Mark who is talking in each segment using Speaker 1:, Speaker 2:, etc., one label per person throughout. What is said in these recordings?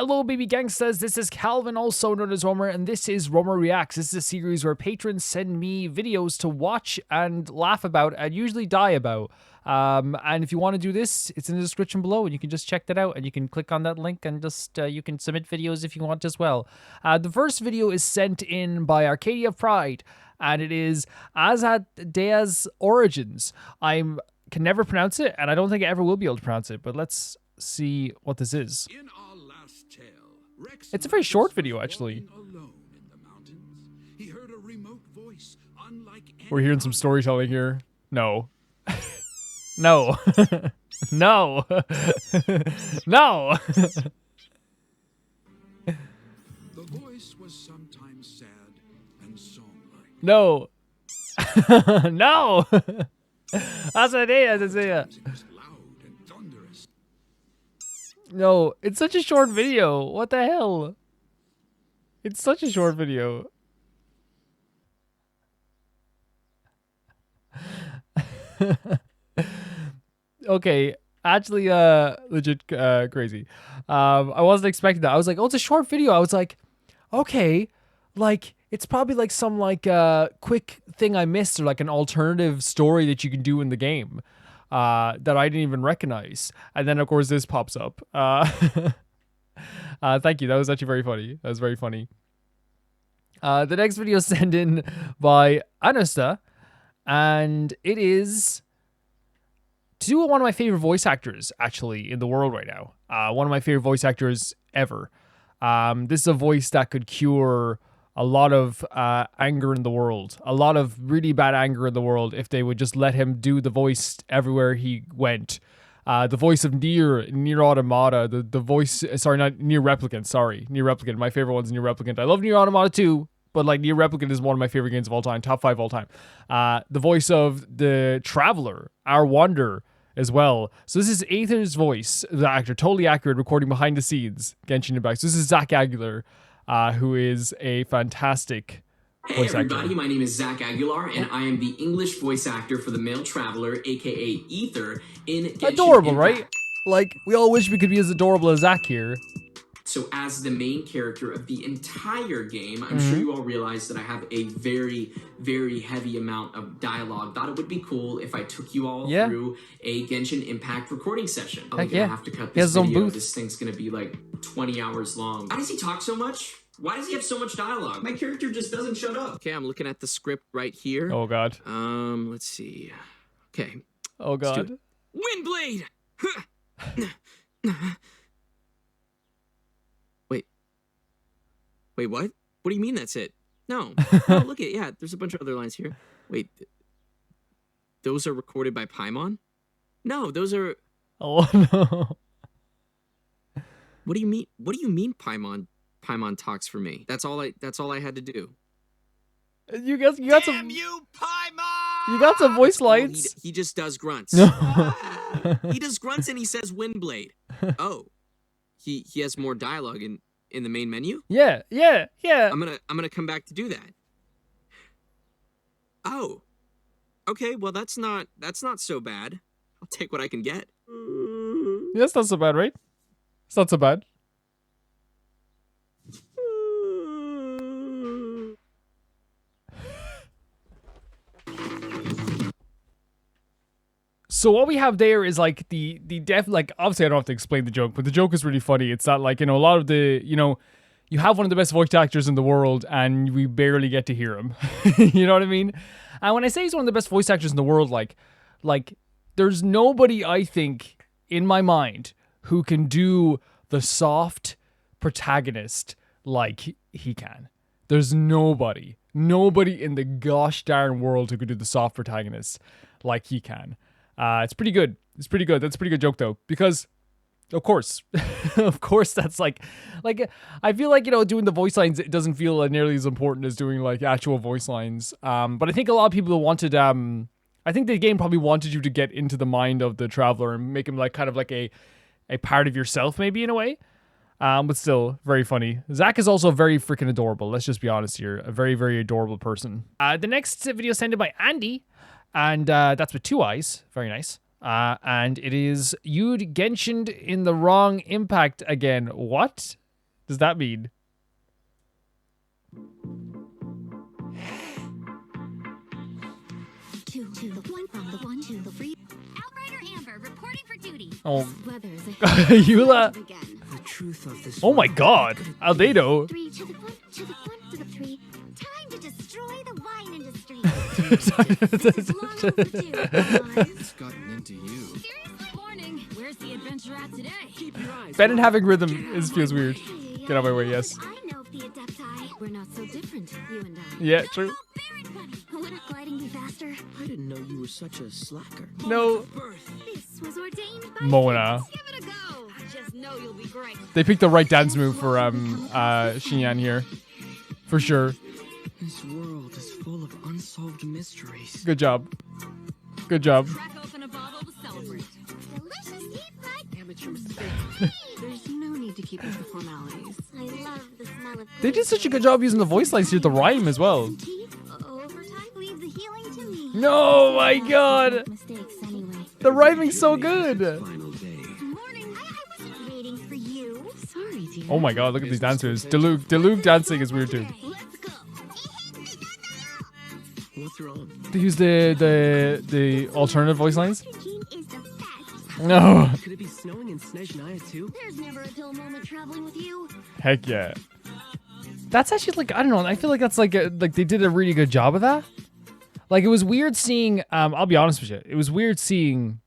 Speaker 1: Hello, baby gangstas. This is Calvin, also known as Romer, and this is Romer Reacts. This is a series where patrons send me videos to watch and laugh about and usually die about. And if you want to do this, it's in the description below, and you can just check that out, and you can click on that link, and just you can submit videos if you want as well. The first video is sent in by Arcadia Pride, and it is Azadeh's Origins. I can never pronounce it, and I don't think I ever will be able to pronounce it, but let's see what this is. It's a very short video, actually. We're hearing some storytelling here. No. No. No. No.
Speaker 2: The voice was sometimes sad and song-like.
Speaker 1: No. No. Azadeh. No, it's such a short video. What the hell? It's such a short video. Okay, actually, legit crazy. I wasn't expecting that. I was like, oh, it's a short video. I was like, okay, like it's probably like some like quick thing I missed, or like an alternative story that you can do in the game. That I didn't even recognize. And then, of course, this pops up. Thank you. That was actually very funny. That was very funny. The next video is sent in by Anusta. And it is to do with one of my favorite voice actors, actually, in the world right now. One of my favorite voice actors ever. This is a voice that could cure a lot of anger in the world, a lot of really bad anger in the world, if they would just let him do the voice everywhere he went. The voice of Nier Automata, the voice, sorry, not Nier Replicant, sorry, Nier Replicant. My favorite one's Nier Replicant. I love Nier Automata too, but like Nier Replicant is one of my favorite games of all time, top 5 all time. The voice of the Traveler, Our Wanderer, as well. So this is Aether's voice, the actor, totally accurate, recording behind the scenes, Genshin Impact. So this is Zach Aguilar. Who is a fantastic
Speaker 3: Hey everybody, my name is Zach Aguilar, and I am the English voice actor for the male traveler, aka Ether, in Genshin
Speaker 1: Adorable,
Speaker 3: Impact.
Speaker 1: right? Like, we all wish we could be as adorable as Zach here.
Speaker 3: So as the main character of the entire game, I'm sure you all realize that I have a very, very heavy amount of dialogue. Thought it would be cool if I took you all through a Genshin Impact recording session. I'm gonna have to cut this video. This thing's gonna be like 20 hours long. Why does he talk so much? Why does he have so much dialogue? My character just doesn't shut up. Okay, I'm looking at the script right here.
Speaker 1: Oh god.
Speaker 3: Let's see. Okay.
Speaker 1: Oh god.
Speaker 3: Windblade! Wait, what? What do you mean that's it? No. No, look at it. Yeah, there's a bunch of other lines here. Wait. Those are recorded by Paimon? No, those are...
Speaker 1: Oh no.
Speaker 3: What do you mean? What do you mean Paimon talks for me? That's all I had to do.
Speaker 1: You got some...
Speaker 3: Damn you, Paimon!
Speaker 1: You got some voice lines.
Speaker 3: He just does grunts. He does grunts and he says Windblade. Oh. He has more dialogue in the main menu?
Speaker 1: Yeah.
Speaker 3: I'm gonna come back to do that. Oh. Okay, well that's not so bad. I'll take what I can get.
Speaker 1: Yeah, that's not so bad, right? It's not so bad. So what we have there is like the like, obviously I don't have to explain the joke, but the joke is really funny. It's that, like, you know, a lot of the, you know, you have one of the best voice actors in the world and we barely get to hear him. You know what I mean? And when I say he's one of the best voice actors in the world, like there's nobody, I think, in my mind who can do the soft protagonist like he can. There's nobody in the gosh darn world who could do the soft protagonist like he can. It's pretty good. It's pretty good. That's a pretty good joke though, because of course, that's like I feel like, you know, doing the voice lines, it doesn't feel nearly as important as doing like actual voice lines. But I think a lot of people wanted, I think the game probably wanted you to get into the mind of the traveler and make him like kind of like a part of yourself, maybe, in a way. But still very funny. Zach is also very freaking adorable. Let's just be honest here. A very, very adorable person. The next video sent in by Andy. And that's with 2 eyes. Very nice. And it is, you'd Genshined in the wrong impact again. What? does that mean? Oh, Eula.
Speaker 4: The truth of this
Speaker 1: Oh my
Speaker 4: world
Speaker 1: God, Aldedo.
Speaker 5: 3 to the 1 to the 1 to the 3. Time to destroy the wine industry. This is long overdue, guys.
Speaker 2: It's gotten into you.
Speaker 5: Seriously? Morning. Where's the adventure at today?
Speaker 4: Keep your eyes
Speaker 1: Bennett having rhythm feels weird. Get out of my way, yes.
Speaker 5: I know the Adepti. We're not so different, you and I.
Speaker 1: Yeah, true.
Speaker 5: Oh, very funny. Wouldn't gliding be faster?
Speaker 4: I didn't know you were such a slacker.
Speaker 1: No.
Speaker 5: This was ordained by
Speaker 1: Mona.
Speaker 5: Give it a go. I just know you'll be great.
Speaker 1: They picked the right dance move for Xian here. For sure.
Speaker 4: This world is full of unsolved mysteries.
Speaker 1: Good job. Good job.
Speaker 5: Crack open a bottle to celebrate. Delicious heat like
Speaker 4: Amateur mistake. There's no need to keep up the formalities.
Speaker 5: I love the smell of
Speaker 1: They did such a good job using the voice lines here, the rhyme as well.
Speaker 5: Overtime, leave the healing to me.
Speaker 1: No, my God.
Speaker 5: Mistakes anyway.
Speaker 1: The rhyming's so good.
Speaker 4: Final day.
Speaker 5: Morning. I wasn't waiting for you.
Speaker 4: Sorry, dear.
Speaker 1: Oh my God, look at these dancers. Delug dancing is weird too.
Speaker 5: Let's go.
Speaker 4: What's wrong?
Speaker 1: They use the alternative voice lines.
Speaker 5: Team is the best.
Speaker 1: No.
Speaker 4: Could it be snowing in Snezhnaya too?
Speaker 5: There's never a dull moment traveling with you.
Speaker 1: Heck yeah. That's actually like, I don't know. I feel like that's like they did a really good job of that. Like it was weird seeing. I'll be honest with you. It was weird seeing.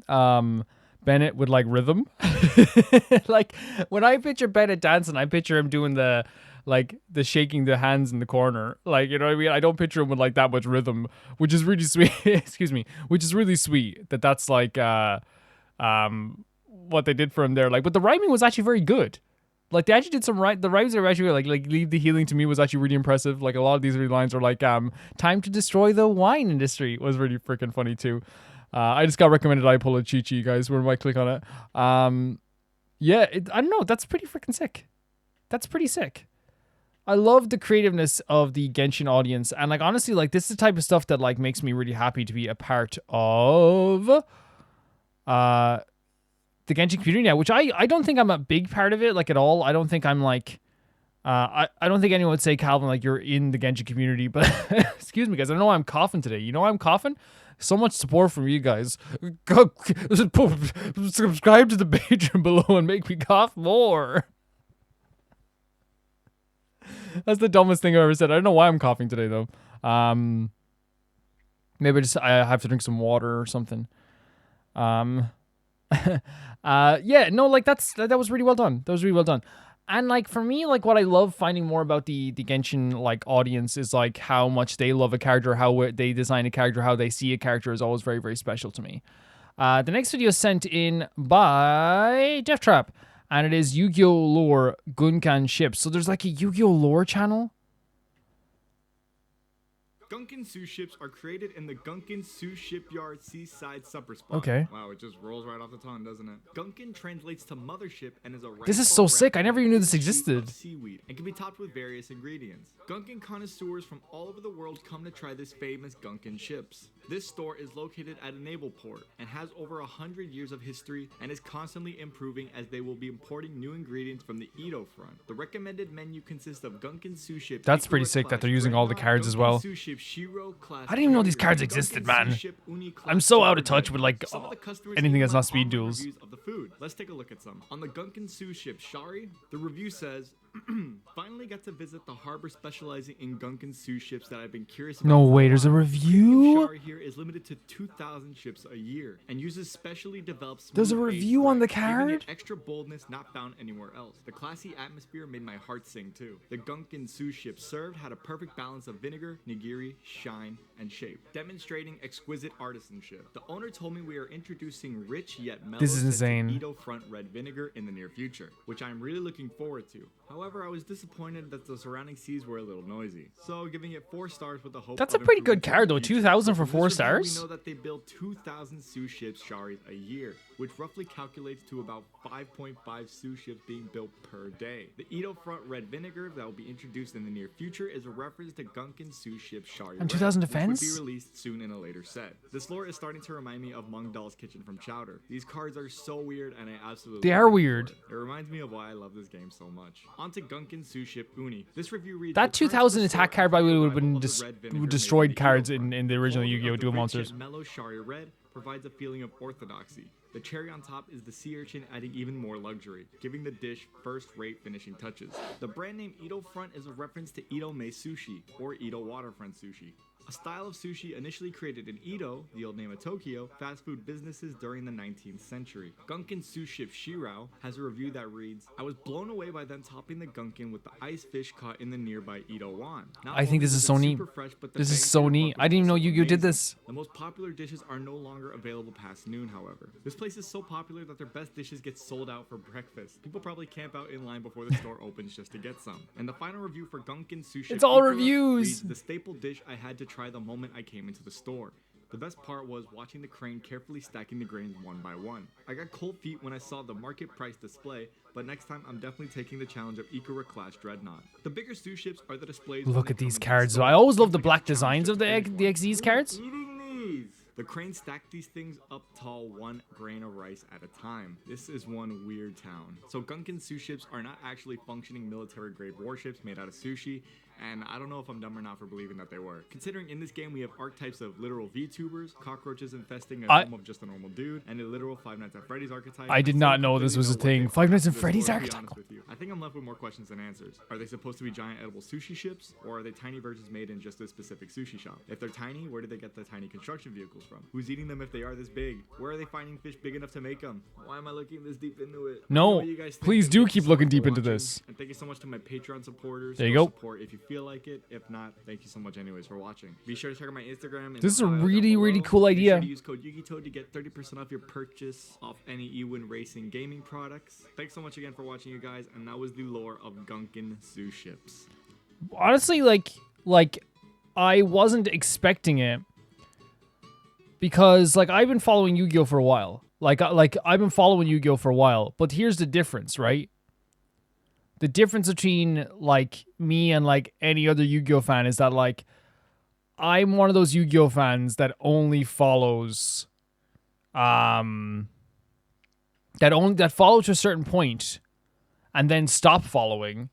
Speaker 1: Bennett with like rhythm. Like when I picture Bennett dancing, I picture him doing the shaking the hands in the corner. Like, you know what I mean? I don't picture him with like that much rhythm, which is really sweet. Excuse me. Which is really sweet that's like what they did for him there. Like, but the rhyming was actually very good. Like they actually did some the rhymes are actually like leave the healing to me was actually really impressive. Like a lot of these lines are like time to destroy the wine industry was really freaking funny too. I just got recommended I pull a Chi-Chi, guys. Where do I click on it? Yeah, I don't know. That's pretty freaking sick. That's pretty sick. I love the creativeness of the Genshin audience. And like, honestly, like this is the type of stuff that like makes me really happy to be a part of the Genshin community now, which I don't think I'm a big part of it, like at all. I don't think I'm like, I don't think anyone would say, Calvin, like you're in the Genshin community, but excuse me, guys. I know I'm coughing today. You know why I'm coughing? So much support from you guys. Subscribe to the Patreon below and make me cough more. That's the dumbest thing I've ever said. I don't know why I'm coughing today though. Maybe I have to drink some water or something. Yeah, no, like that was really well done. That was really well done. And like for me, like what I love finding more about the Genshin like audience is like how much they love a character, how they design a character, how they see a character is always very, very special to me. The next video is sent in by Death Trap, and it is Yu-Gi-Oh! Lore Gunkan Ships. So there's like a Yu-Gi-Oh! Lore channel.
Speaker 6: Gunkan Sue ships are created in the Gunkan Sue Shipyard Seaside Supper Spot.
Speaker 1: Okay.
Speaker 6: Wow, it just rolls right off the tongue, doesn't it? Gunkan translates to mothership and is a
Speaker 1: This is so sick. I never even knew this existed.
Speaker 6: Seaweed and can be topped with various ingredients. Gunkan connoisseurs from all over the world come to try this famous Gunkan ships. This store is located at a naval port and has over 100 years of history and is constantly improving as they will be importing new ingredients from the Edo front. The recommended menu consists of Gunkan Sue ship.
Speaker 1: That's pretty sick that they're using all the cards as well. I didn't even know these cards existed, man. I'm so out of touch with like anything that's not speed duels.
Speaker 6: Of the food. Let's take a look at some. On the Gunkan Sue ship Shari, the review says, finally got to visit the harbor specializing in Gunkan Sue ships that I've been curious about.
Speaker 1: No way, there's a review?
Speaker 6: Shari here is limited to 2,000 ships a year and uses specially developed
Speaker 1: There's a
Speaker 6: smooth
Speaker 1: review
Speaker 6: base
Speaker 1: on the
Speaker 6: giving it
Speaker 1: card?
Speaker 6: extra boldness not found anywhere else. The classy atmosphere made my heart sing too. The Gunkan Sue ship served had a perfect balance of vinegar, nigiri, shine, and shape, demonstrating exquisite artisanship. The owner told me we are introducing rich yet mellow
Speaker 1: This is
Speaker 6: scented
Speaker 1: insane.
Speaker 6: Edo front red vinegar in the near future, which I'm really looking forward to. However, However, I was disappointed that the surrounding seas were a little noisy, so giving it 4 stars with the hope.
Speaker 1: That's a pretty good card though. 2,000 for 4 stars.
Speaker 6: We know that they build 2,000 sous ships Shari a year, which roughly calculates to about 5.5 sous ships being built per day. The Edo Front Red Vinegar that will be introduced in the near future is a reference to Gunkin sous ship Shari
Speaker 1: And 2,000 defense?
Speaker 6: which would be released soon in a later set. This lore is starting to remind me of Mung Doll's Kitchen from Chowder. These cards are so weird and I absolutely
Speaker 1: They are weird.
Speaker 6: It reminds me of why I love this game so much. On to Gunkin sous ship Uni. This review reads
Speaker 1: That 2,000 attack card by the way would have been destroyed cards in the original Yu-Gi-Oh! Duel Monsters.
Speaker 6: Mellow Shari Red provides a feeling of orthodoxy. The cherry on top is the sea urchin adding even more luxury, giving the dish first-rate finishing touches. The brand name Edo Front is a reference to Edo Mei Sushi, or Edo Waterfront Sushi, a style of sushi initially created in Edo, the old name of Tokyo, fast food businesses during the 19th century. Gunkin sous ship Shirao has a review that reads, I was blown away by them topping the Gunkin with the ice fish caught in the nearby Edo Wan.
Speaker 1: I think this is so neat. This is so neat. I didn't even know Yu-Gi-Oh! Did this.
Speaker 6: The most popular dishes are no longer available past noon, however. This place is so popular that their best dishes get sold out for breakfast. People probably camp out in line before the store opens just to get some. And the final review for Gunkin sous ship
Speaker 1: It's all
Speaker 6: Ikura
Speaker 1: reviews.
Speaker 6: reads, the staple dish I had to try the moment I came into the store. The best part was watching the crane carefully stacking the grains one by one. I got cold feet when I saw the market price display, but next time I'm definitely taking the challenge of Ikura Class Dreadnought. The bigger sous ships are the displays.
Speaker 1: Look at these cards. I always love the black designs of the XZ's cards.
Speaker 6: Eating these. The crane stacked these things up tall 1 grain of rice at a time. This is one weird town. So Gunkin sous ships are not actually functioning military grade warships made out of sushi, and I don't know if I'm dumb or not for believing that they were. Considering in this game we have archetypes of literal VTubers, cockroaches infesting a home of just a normal dude, and a literal Five Nights at Freddy's archetype.
Speaker 1: I did not know this was a thing. Five Nights at Freddy's archetype.
Speaker 6: I think I'm left with more questions than answers. Are they supposed to be giant edible sushi ships, or are they tiny versions made in just a specific sushi shop? If they're tiny, where did they get the tiny construction vehicles from? Who's eating them if they are this big? Where are they finding fish big enough to make them? Why am I looking this deep into it?
Speaker 1: No, please do keep looking deep into this.
Speaker 6: And thank you so much to my Patreon supporters.
Speaker 1: There you go.
Speaker 6: Support if you feel like it. If not, thank you so much anyways for watching. Be sure to check out my Instagram.
Speaker 1: This is a really cool idea.
Speaker 6: Be sure to use code YugiToad to get 30% off your purchase of any Ewin Racing gaming products. Thanks so much again for watching, you guys. And that was the lore of Gunkin sous ships.
Speaker 1: Honestly, like I wasn't expecting it because like I've been following Yu-Gi-Oh for a while. Like I've been following Yu-Gi-Oh for a while, but here's the difference, right? The difference between like me and like any other Yu-Gi-Oh fan is that like I'm one of those Yu-Gi-Oh fans that only follows that follows to a certain point and then stopped following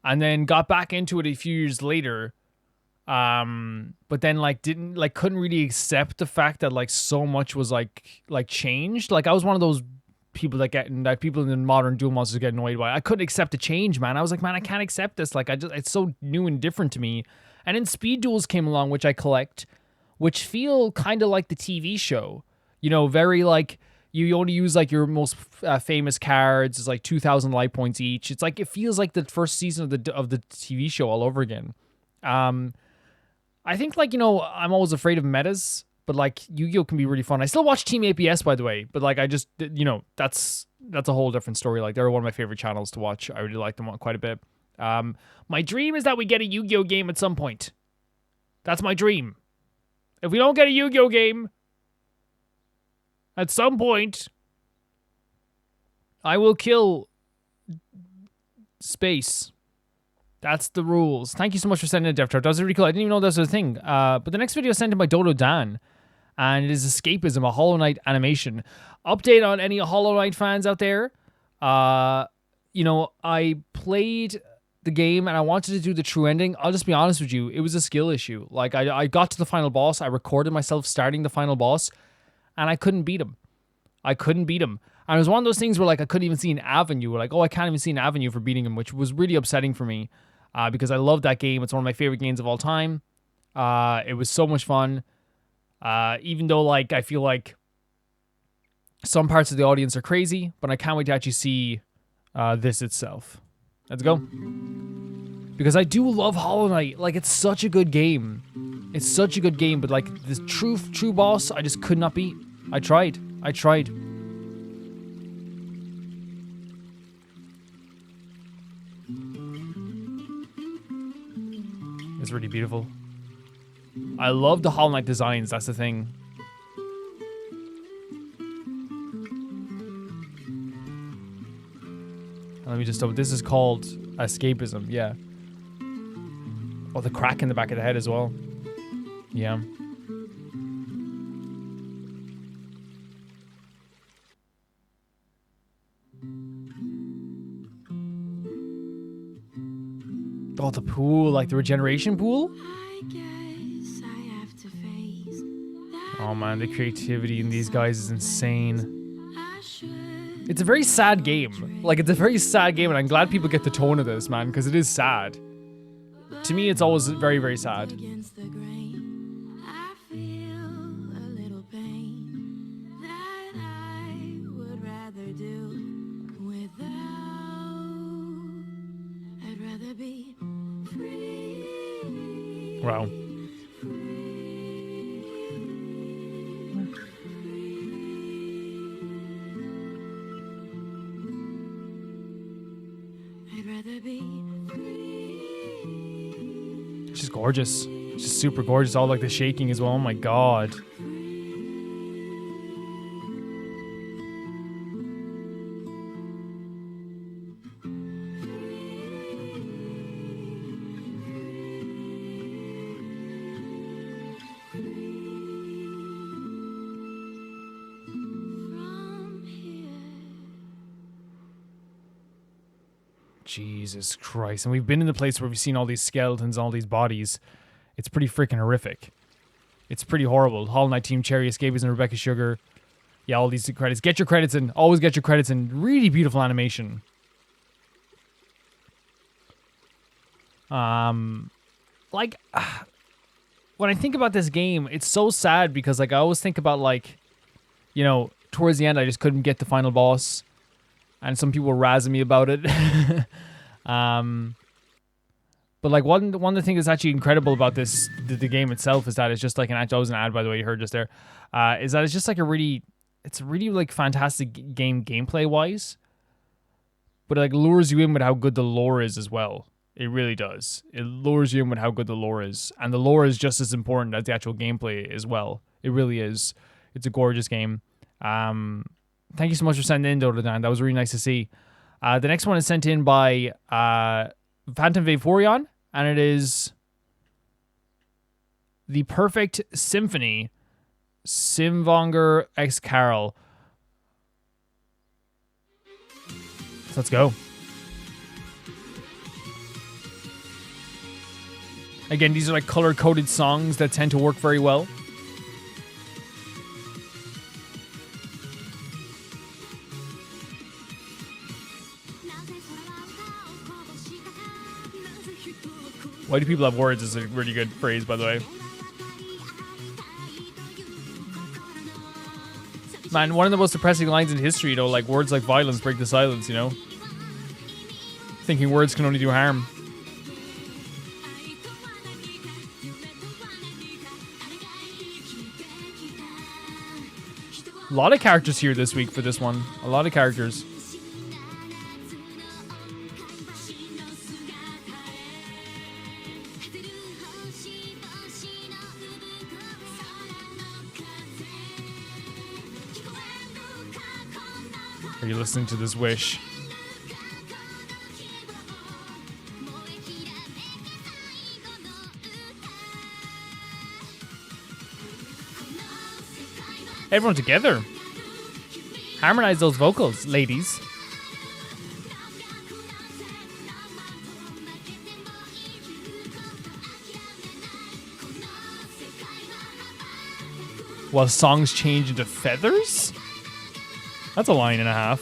Speaker 1: and then got back into it a few years later. But then like couldn't really accept the fact that like so much was like changed. Like I was one of those people that people in modern Duel Monsters get annoyed by. I couldn't accept the change, man. I was like, man, I can't accept this. Like it's so new and different to me. And then Speed Duels came along, which I collect, which feel kind of like the TV show. You know, very like you only use like your most famous cards. It's like 2,000 life points each. It's like it feels like the first season of the TV show all over again. I think like, you know, I'm always afraid of metas, but like Yu-Gi-Oh can be really fun. I still watch Team APS, by the way, but like I just, you know, that's a whole different story. Like they're one of my favorite channels to watch. I really like them quite a bit. My dream is that we get a Yu-Gi-Oh game at some point. That's my dream. If we don't get a Yu-Gi-Oh game at some point, I will kill space. That's the rules. Thank you so much for sending it, Death Trap. That was really cool. I didn't even know that was a thing. But the next video is sent in by Dodo Dan. And it is Escapism, a Hollow Knight animation. Update on any Hollow Knight fans out there. You know, I played the game and I wanted to do the true ending. I'll just be honest with you. It was a skill issue. Like, I got to the final boss. I recorded myself starting the final boss. And I couldn't beat him. And it was one of those things where, like, I couldn't even see an avenue. Like, oh, I can't even see an avenue for beating him, which was really upsetting for me. Because I love that game. It's one of my favorite games of all time. It was so much fun. Even though, like, I feel like some parts of the audience are crazy, but I can't wait to actually see this itself. Let's go. Because I do love Hollow Knight. Like, it's such a good game. It's such a good game, but, like, the true boss, I just could not beat. I tried. It's really beautiful. I love the Hollow Knight designs. That's the thing. Let me just. This is called escapism. Yeah. Oh, the crack in the back of the head as well. Yeah. Oh, the pool, like the regeneration pool. Oh man, the creativity in these guys is insane. It's a very sad game. Like, it's a very sad game, and I'm glad people get the tone of this, man, because it is sad. To me, it's always very, very sad. Wow. She's gorgeous. She's super gorgeous. All like the shaking as well. Oh my god. Jesus Christ. And we've been in the place where we've seen all these skeletons, all these bodies. It's pretty freaking horrific. It's pretty horrible. Hollow Knight Team, Cherry, Escapism, and Rebecca Sugar. Yeah, all these credits. Get your credits in. Always get your credits in. Really beautiful animation. Like, when I think about this game, it's so sad because, like, I always think about, like, you know, towards the end, I just couldn't get the final boss. And some people were razzing me about it. But like one of the things that's actually incredible about this, the game itself, is that it's just like that was an ad, by the way, you heard just there, is that it's just like it's a really like fantastic game gameplay wise. But it like lures you in with how good the lore is as well. It really does. It lures you in with how good the lore is. And the lore is just as important as the actual gameplay as well. It really is. It's a gorgeous game. Thank you so much for sending in, Dododan. That was really nice to see. The next one is sent in by Phantom Vaporeon, and it is The Perfect Symphony, Simvonger X Carol. So let's go. Again, these are like color-coded songs that tend to work very well. Why do people have words is a really good phrase, by the way. Man, one of the most depressing lines in history, though, like words like violence break the silence, you know? Thinking words can only do harm. A lot of characters here this week for this one. A lot of characters. Are you listening to this wish? Everyone together. Harmonize those vocals, ladies. While songs change into feathers? That's a line and a half.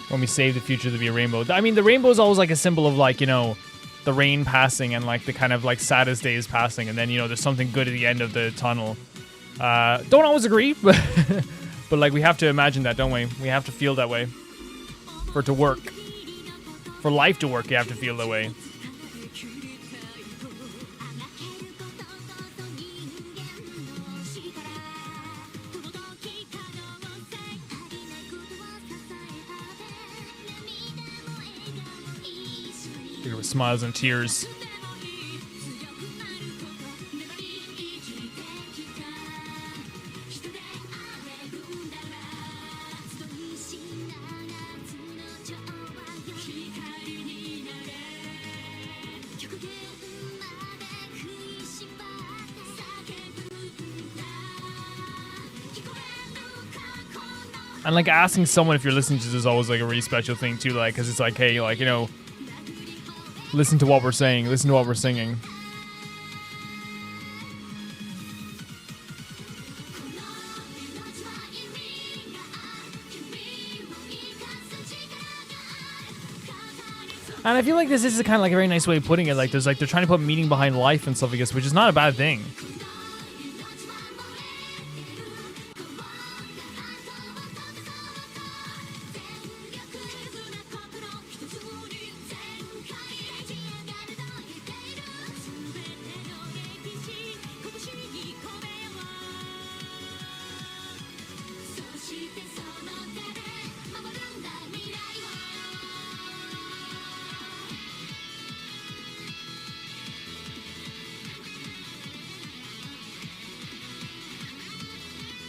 Speaker 1: When we save the future, there'll be a rainbow. I mean, the rainbow is always like a symbol of, like, you know, the rain passing and like the kind of like saddest days passing, and then, you know, there's something good at the end of the tunnel. Don't always agree, but but like we have to imagine that, don't we? We have to feel that way for it to work. For life to work, you have to feel that way. Look at her smiles and tears. And like asking someone if you're listening to this is always like a really special thing too, like, because it's like, hey, like, you know, listen to what we're saying, listen to what we're singing. And I feel like this is kind of like a very nice way of putting it. Like, there's like they're trying to put meaning behind life and stuff like this, which is not a bad thing.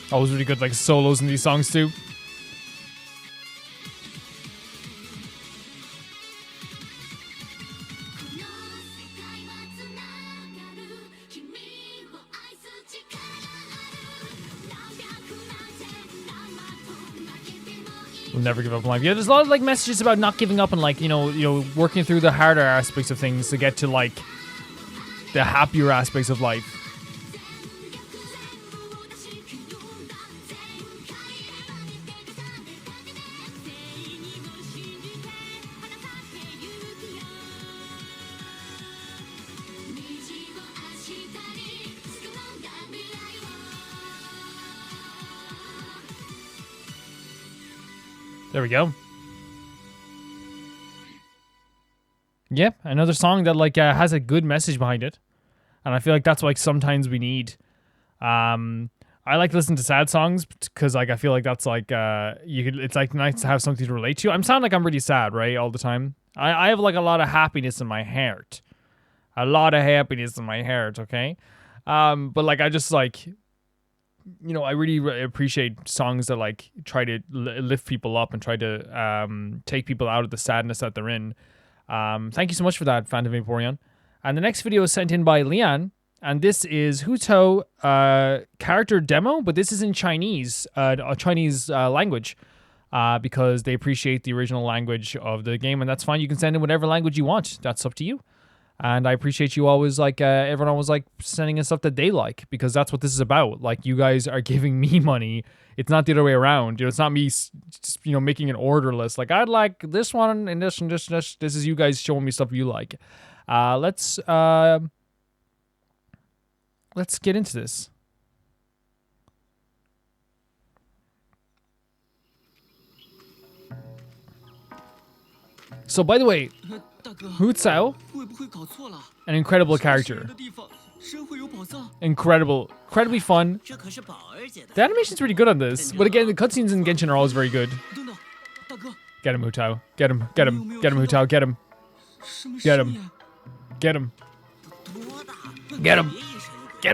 Speaker 1: Always really good, like, solos in these songs, too. We'll never give up on life. Yeah, there's a lot of, like, messages about not giving up and, like, you know, working through the harder aspects of things to get to, like, the happier aspects of life. There we go. Yep, another song that like has a good message behind it, and I feel like that's like sometimes we need. I like to listen to sad songs because like I feel like that's like you could. It's like nice to have something to relate to. I'm sounding like I'm really sad, right, all the time. I have like a lot of happiness in my heart, a lot of happiness in my heart. Okay, but like I just like. You know, I really appreciate songs that like try to lift people up and try to take people out of the sadness that they're in. Thank you so much for that, Phantom Vaporeon. And the next video is sent in by Lian, and this is Hutou character demo, but this is in Chinese, a Chinese language, because they appreciate the original language of the game, and that's fine. You can send in whatever language you want. That's up to you. And I appreciate you always, like, everyone always, like, sending in stuff that they like, because that's what this is about. Like, you guys are giving me money. It's not the other way around. You know, it's not me, just, you know, making an order list. Like, I'd like this one and this and this and this. This is you guys showing me stuff you like. Let's get into this. So, by the way, Hu Cao, an incredible character. Incredibly fun. The animation's pretty good on this, but again, the cutscenes in Genshin are always very good. Get him, Hu Cao. Get him, Hu Cao. Get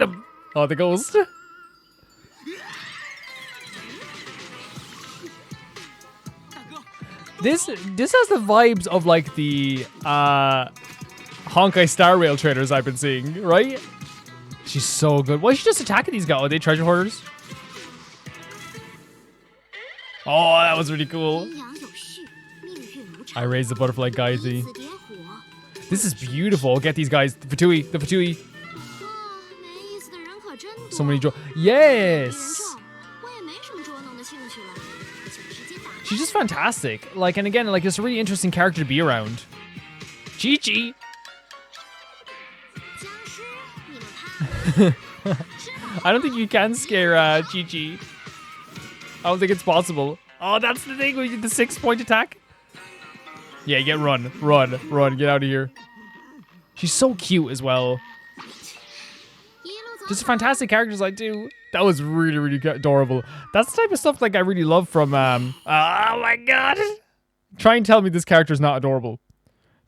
Speaker 1: him. Oh, the ghost. This has the vibes of like the Honkai Star Rail trailers I've been seeing, right? She's so good. Why is she just attacking these guys? Are they treasure hoarders? Oh, that was really cool. I raised the butterfly Gaizi. This is beautiful. Get these guys. The Fatui. So many Yes! She's just fantastic. Like, and again, like, it's a really interesting character to be around. Chi-Chi! I don't think you can scare Chi-Chi. I don't think it's possible. Oh, that's the thing, we did the 6-point attack. Yeah, run, get out of here. She's so cute as well. Just fantastic characters I do. That was really, really adorable. That's the type of stuff like I really love from oh my god. Try and tell me this character's not adorable.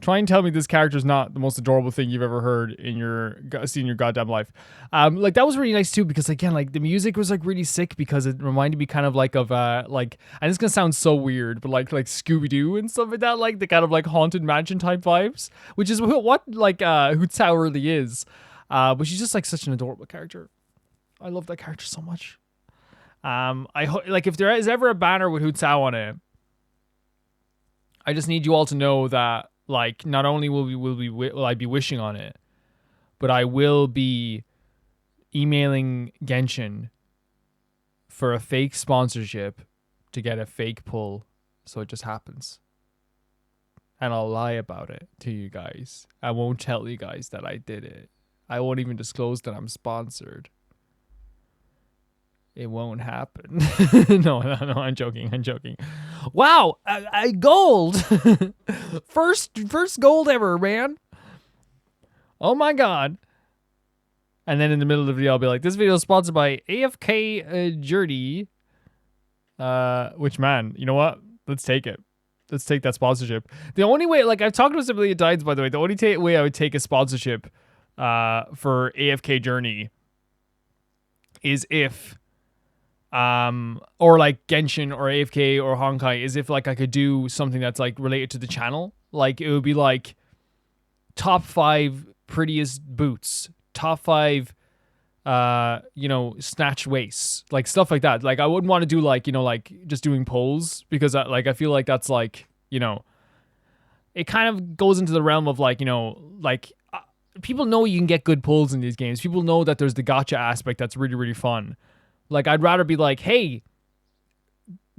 Speaker 1: Try and tell me this character is not the most adorable thing you've ever heard in your seen in your goddamn life. Like that was really nice too, because again, like the music was like really sick, because it reminded me kind of like of like, and it's gonna sound so weird, but like Scooby-Doo and stuff like that, like the kind of like haunted mansion type vibes, which is what like Hu Tao really is. But she's just like such an adorable character. I love that character so much. Like if there is ever a banner with Hu Tao on it, I just need you all to know that, like, not only will I be wishing on it, but I will be emailing Genshin for a fake sponsorship to get a fake pull, so it just happens. And I'll lie about it to you guys. I won't tell you guys that I did it. I won't even disclose that I'm sponsored. It won't happen. No, I'm joking. Wow, I gold. first gold ever, man. Oh my god. And then in the middle of the video, I'll be like, this video is sponsored by AFK Journey. Which, man, you know what? Let's take it. Let's take that sponsorship. The only way, like I've talked about this a million times, by the way, the only way I would take a sponsorship for AFK Journey is if or like Genshin or AFK or Honkai, is if like I could do something that's like related to the channel. Like it would be like top 5 prettiest boots, top 5 snatch waists, like stuff like that. Like I wouldn't want to do like, like just doing polls, because I feel like that's like, it kind of goes into the realm of like, people know you can get good pulls in these games. People know that there's the gacha aspect that's really, really fun. Like, I'd rather be like, hey,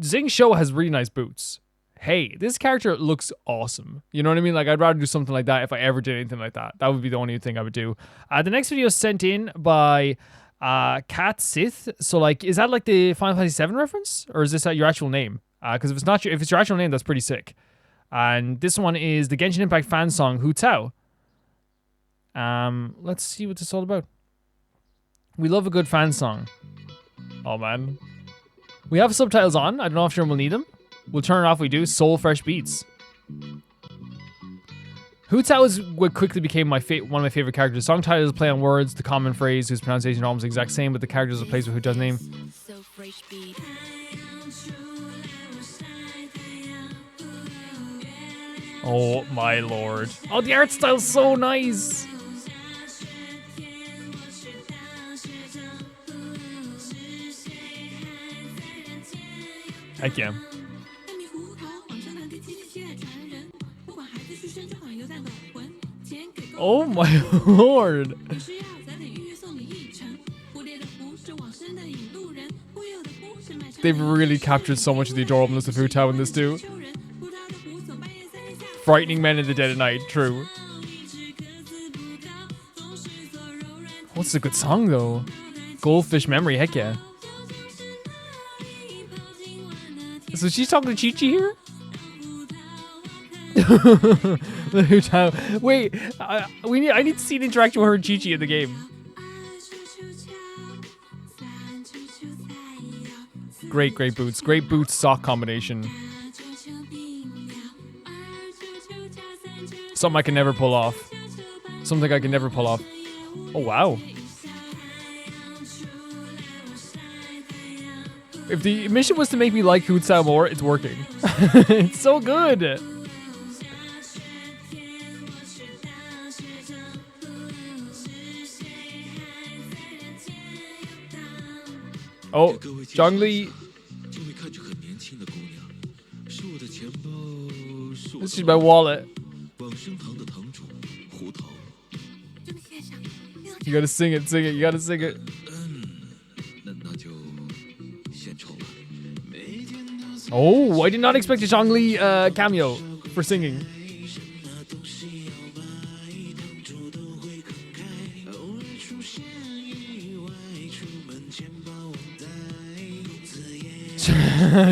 Speaker 1: Zing Show has really nice boots. Hey, this character looks awesome. You know what I mean? Like, I'd rather do something like that if I ever did anything like that. That would be the only thing I would do. The next video is sent in by Cat Sith. So, like, is that like the Final Fantasy VII reference? Or is this your actual name? Because if it's your actual name, that's pretty sick. And this one is the Genshin Impact fan song, Hu Tao. Let's see what this is all about. We love a good fan song. Oh, man. We have subtitles on. I don't know if we'll need them. We'll turn it off if we do. Soul Fresh Beats. Hu Tao is what quickly became one of my favorite characters. The song title is a play on words, the common phrase whose pronunciation is almost the exact same, but the characters are placed with Hu Tao's name. Oh my lord. Oh, the art style's so nice. Heck yeah. Oh my lord. They've really captured so much of the adorableness of Hu Tao in this too. Frightening men in the dead of night, true. What's a good song though? Goldfish Memory, heck yeah. So she's talking to Chi-Chi here? Hu Tao. Wait, I need to see the interaction with her and Chi-Chi in the game. Great boots. Great boots sock combination. Something I can never pull off. Something I can never pull off. Oh, wow. If the mission was to make me like Hu Tao more, it's working. It's so good. Oh, Zhongli. This is my wallet. You gotta sing it, you gotta sing it. Oh, I did not expect a Zhongli cameo for singing.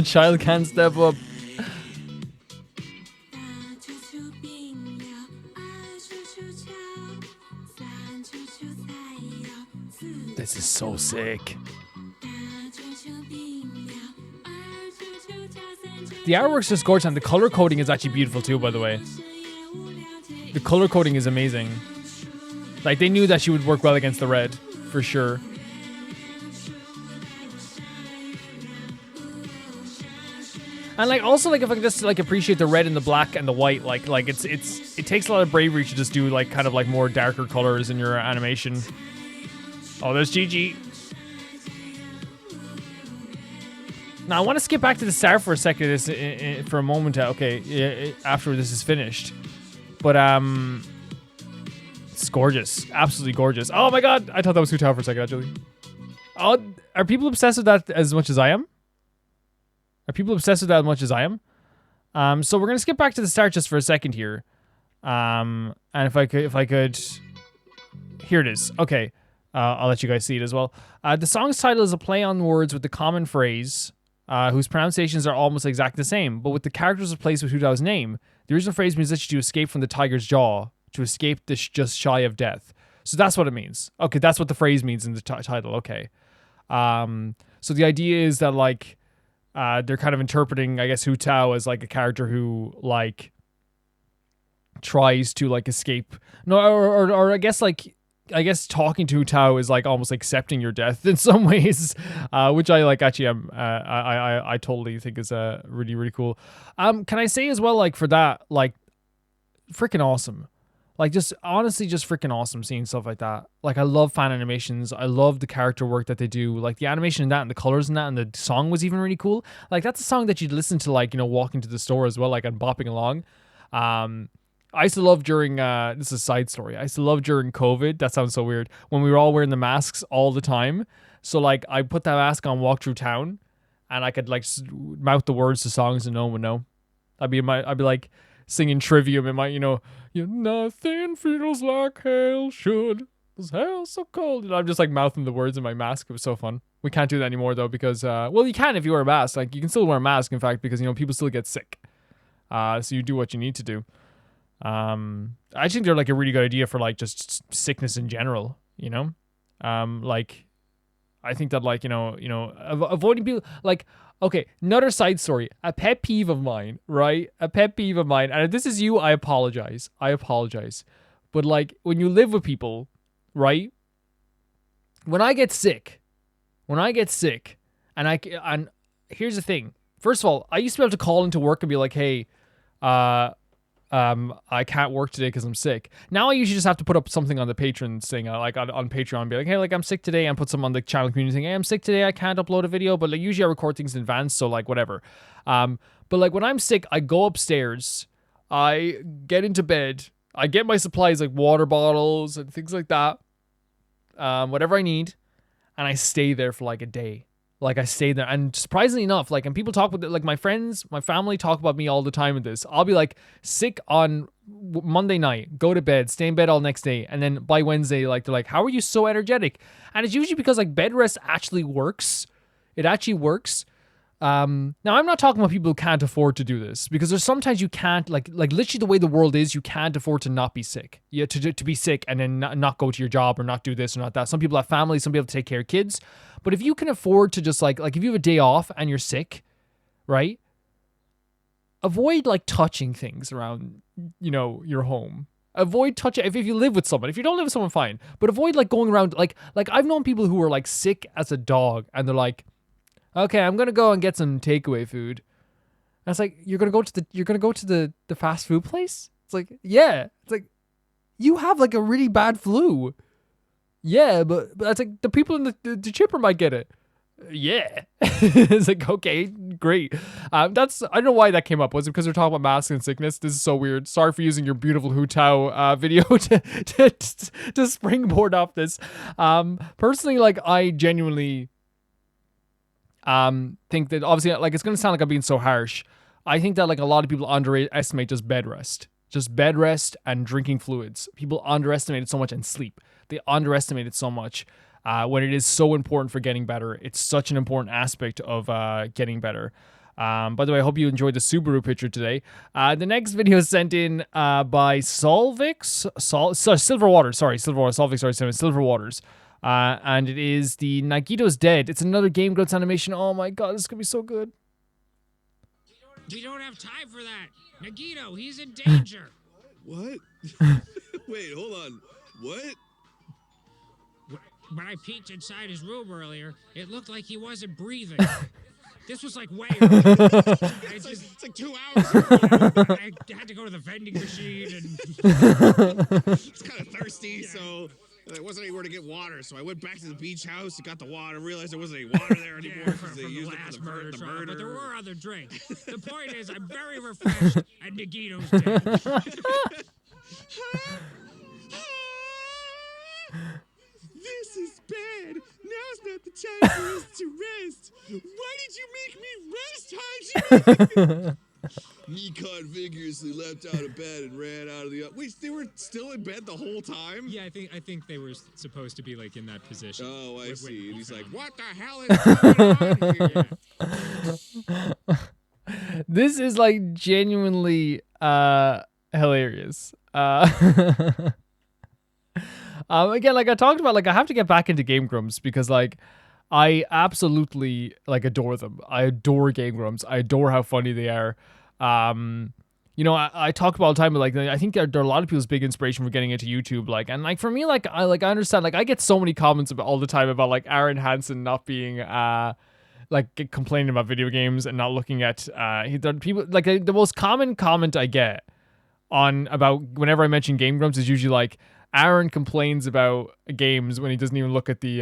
Speaker 1: Child can't step up. This is so sick. The artwork's just gorgeous, and the color coding is actually beautiful too, by the way. The color coding is amazing. Like, they knew that she would work well against the red, for sure. And like, also, like, if I could just like appreciate the red and the black and the white, like it takes a lot of bravery to just do like kind of like more darker colors in your animation. Oh, there's Gigi. Now I want to skip back to the start for a second, for a moment. Okay, after this is finished, but it's gorgeous, absolutely gorgeous. Oh my god, I thought that was Hu Tao for a second actually. Oh, are people obsessed with that as much as I am? Are people obsessed with that as much as I am? So we're gonna skip back to the start just for a second here. And if I could, here it is. Okay, I'll let you guys see it as well. The song's title is a play on words with the common phrase, whose pronunciations are almost exactly the same, but with the characters replaced with Hu Tao's name. The original phrase means that you escape from the tiger's jaw, to escape the just shy of death. So that's what it means. Okay, that's what the phrase means in the title. Okay. So the idea is that like. They're kind of interpreting, I guess, Hu Tao as like a character who like tries to like escape. No, or I guess talking to Hu Tao is like almost accepting your death in some ways, which I like. Actually, I totally think is really really cool. Can I say as well, like for that, like freaking awesome. Like, just honestly, just freaking awesome seeing stuff like that. Like, I love fan animations. I love the character work that they do. Like, the animation in that and the colors in that and the song was even really cool. Like, that's a song that you'd listen to, like, you know, walking to the store as well, like, and bopping along. I used to love during, this is a side story. I used to love during COVID. That sounds so weird. When we were all wearing the masks all the time. So, like, I put that mask on, walk through town, and I could, like, mouth the words to songs and no one would know. I'd be like, singing Trivium in my, you know, nothing feels like hell should. Was hell so cold? And I'm just like mouthing the words in my mask. It was so fun. We can't do that anymore though because, well, you can if you wear a mask. Like you can still wear a mask, in fact, because you know people still get sick. So you do what you need to do. I think they're like a really good idea for like just sickness in general. You know, like I think that like you know avoiding people like. Okay, another side story. A pet peeve of mine, right? A pet peeve of mine. And if this is you, I apologize. But like, when you live with people, right? When I get sick, and here's the thing. First of all, I used to be able to call into work and be like, hey, I can't work today because I'm sick. Now I usually just have to put up something on the Patreon thing, like on Patreon, be like, hey, like I'm sick today, and put some on the channel community thing. Hey, I'm sick today, I can't upload a video, but like usually I record things in advance, so like whatever. But like when I'm sick, I go upstairs, I get into bed, I get my supplies like water bottles and things like that, whatever I need, and I stay there for like a day. Like I stay there, and surprisingly enough, like, and people talk about it, like my friends, my family talk about me all the time with this. I'll be like sick on Monday night, go to bed, stay in bed all next day, and then by Wednesday, like they're like, "How are you so energetic?" And it's usually because like bed rest actually works. It actually works. Now I'm not talking about people who can't afford to do this, because there's sometimes you can't, like literally the way the world is, you can't afford to not be sick. Yeah, to be sick and then not go to your job or not do this or not that. Some people have families, some people have to take care of kids. But if you can afford to just like if you have a day off and you're sick, right? Avoid like touching things around, you know, your home. Avoid touching, if you live with someone. If you don't live with someone, fine. But avoid like going around, like I've known people who were like sick as a dog and they're like, okay, I'm gonna go and get some takeaway food. And it's like, you're gonna go to the fast food place? It's like, yeah. It's like, you have like a really bad flu. Yeah, but it's like the people in the chipper might get it. Yeah. It's like, okay, great. I don't know why that came up. Was it because we're talking about masks and sickness? This is so weird. Sorry for using your beautiful Hu Tao video to springboard off this. Personally, like I genuinely think that obviously, like, it's gonna sound like I'm being so harsh. I think that like a lot of people underestimate just bed rest and drinking fluids. People underestimate it so much, and sleep. They underestimate it so much when it is so important for getting better. It's such an important aspect of getting better. By the way, I hope you enjoyed the Subaru picture today. The next video is sent in by Silver Waters. And it is the Nagito's Dead. It's another Game Grunts animation. Oh my god, this is gonna be so good.
Speaker 7: We don't have time for that. Nagito, he's in danger. What? Wait, hold on. What?
Speaker 8: When I peeked inside his room earlier, it looked like he wasn't breathing. This was like way early. It's like 2 hours ago. I had to go to the vending machine and...
Speaker 7: It's kind of thirsty, so there wasn't anywhere to get water. So I went back to the beach house and got the water, realized there wasn't any water there anymore because they used it for the murder.
Speaker 8: But there were other drinks. The point is, I'm very refreshed, and Nagito's dead.
Speaker 7: This is bad. Now's not the time for us to rest. Why did you make me rest, Haji? Nikon vigorously leapt out of bed and ran out of the... Wait, they were still in bed the whole time?
Speaker 9: Yeah, I think they were supposed to be like in that position.
Speaker 7: Oh, I see. And he's like, what the hell is going on here?
Speaker 1: This is like genuinely hilarious. Again, like I talked about, like I have to get back into Game Grumps because like I absolutely like adore them. I adore Game Grumps. I adore how funny they are. You know, I talk about all the time, but like I think they're a lot of people's big inspiration for getting into YouTube. Like, and like for me, like I understand, like I get so many comments about all the time about like Aaron Hansen not being complaining about video games and not looking at people like the most common comment I get on about whenever I mention Game Grumps is usually like Aaron complains about games when he doesn't even look at the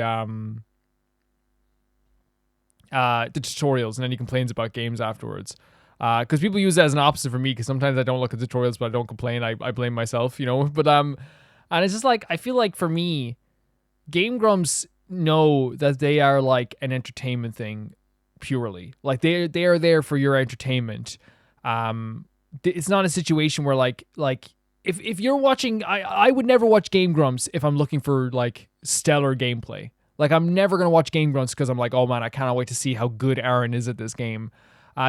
Speaker 1: tutorials, and then he complains about games afterwards. Because people use that as an opposite for me, because sometimes I don't look at tutorials, but I don't complain. I blame myself, you know. But and it's just like I feel like for me, Game Grumps know that they are like an entertainment thing purely. Like they are there for your entertainment. It's not a situation where like if you're watching, I would never watch Game Grumps if I'm looking for like stellar gameplay. Like I'm never gonna watch Game Grumps because I'm like, oh man, I cannot wait to see how good Aaron is at this game.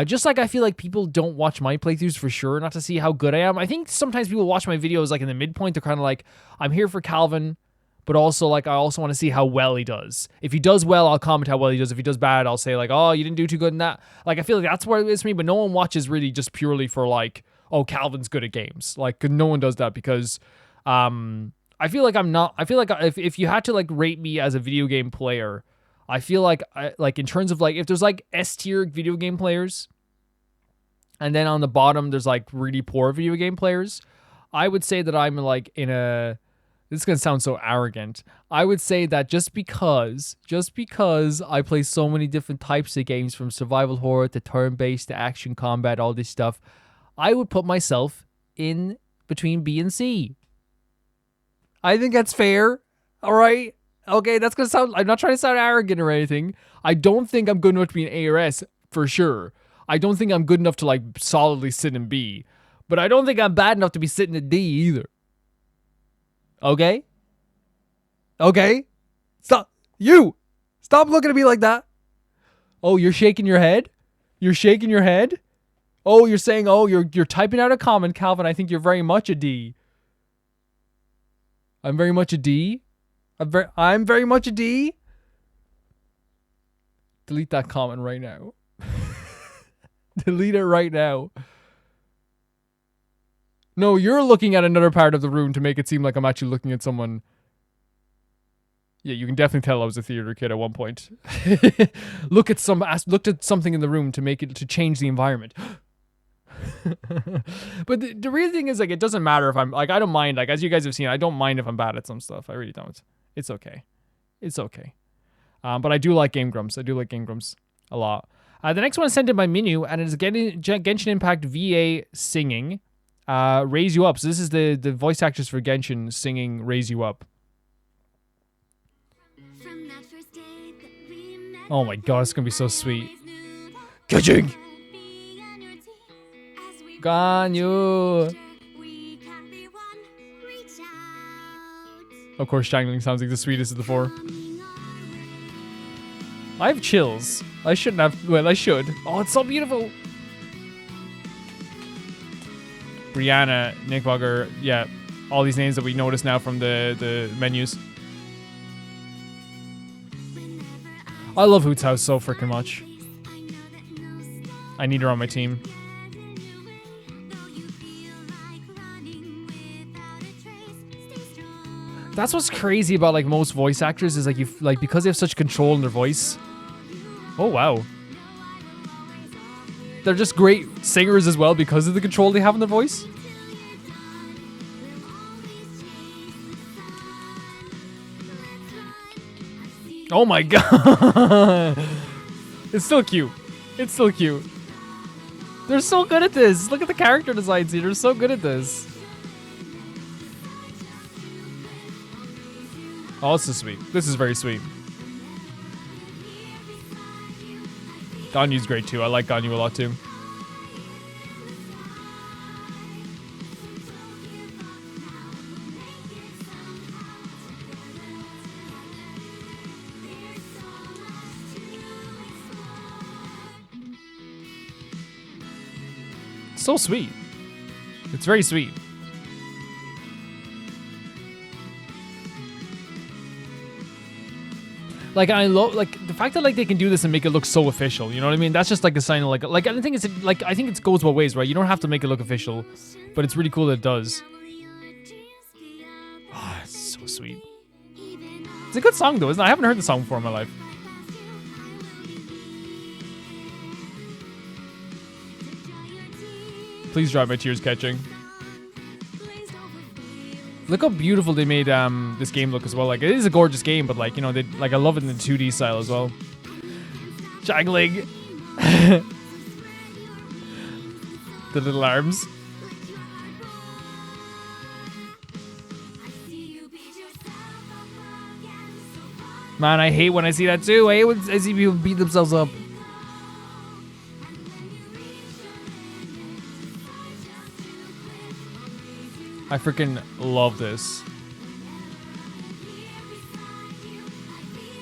Speaker 1: Just like I feel like people don't watch my playthroughs for sure, not to see how good I am. I think sometimes people watch my videos like in the midpoint. They're kind of like, I'm here for Calvin, but also like I also want to see how well he does. If he does well, I'll comment how well he does. If he does bad, I'll say like, oh, you didn't do too good in that. Like I feel like that's where it is for me. But no one watches really just purely for like, oh, Calvin's good at games. Like no one does that because I feel like I'm not. I feel like if you had to like rate me as a video game player, I feel like in terms of like if there's like S tier video game players, and then on the bottom there's like really poor video game players, I would say that I'm like in a. This is gonna sound so arrogant. I would say that just because I play so many different types of games, from survival horror to turn-based to action combat, all this stuff, I would put myself in between B and C. I think that's fair. All right. Okay, that's going to sound... I'm not trying to sound arrogant or anything. I don't think I'm good enough to be an A or S, for sure. I don't think I'm good enough to, like, solidly sit in B. But I don't think I'm bad enough to be sitting in D either. Okay? Okay? Stop. You! Stop looking at me like that. Oh, you're shaking your head? You're shaking your head? Oh, you're saying, oh, you're typing out a comment, Calvin. I think you're very much a D. I'm very much a D. I'm very much a D. Delete that comment right now. Delete it right now. No, you're looking at another part of the room to make it seem like I'm actually looking at someone. Yeah, you can definitely tell I was a theater kid at one point. Looked at something in the room to change the environment. But the real thing is, like, it doesn't matter if I'm like, I don't mind, like, as you guys have seen, I don't mind if I'm bad at some stuff. I really don't. It's okay. It's okay. But I do like Game Grumps. I do like Game Grumps a lot. The next one is sent in by Minu, and it is Genshin Impact VA singing Raise You Up. So this is the voice actors for Genshin singing Raise You Up. Oh my god, it's gonna be so sweet. Genshin! Ganyu! Of course, Shangling sounds like the sweetest of the four. I have chills. I shouldn't have. Well, I should. Oh, it's so beautiful. Brianna, Nick Bugger, yeah, all these names that we notice now from the menus. I love Hoot's House so freaking much. I need her on my team. That's what's crazy about like most voice actors is like because they have such control in their voice. Oh wow. They're just great singers as well because of the control they have in their voice. Oh my god. It's still cute. It's still cute. They're so good at this. Look at the character designs here. They're so good at this. Oh, this is sweet. This is very sweet. Ganyu's great too. I like Ganyu a lot too. So sweet. It's very sweet. Like I love like the fact that like they can do this and make it look so official. You know what I mean? That's just like a sign of like I think it's like I think it goes both ways, right? You don't have to make it look official, but it's really cool that it does. Oh, it's so sweet. It's a good song though, isn't it? I haven't heard the song before in my life. Please dry my tears catching. Look how beautiful they made this game look as well. Like it is a gorgeous game, but like, you know, they like I love it in the 2D style as well. Jangling. The little arms. Man, I hate when I see that too. I hate when I see people beat themselves up. I freaking love this.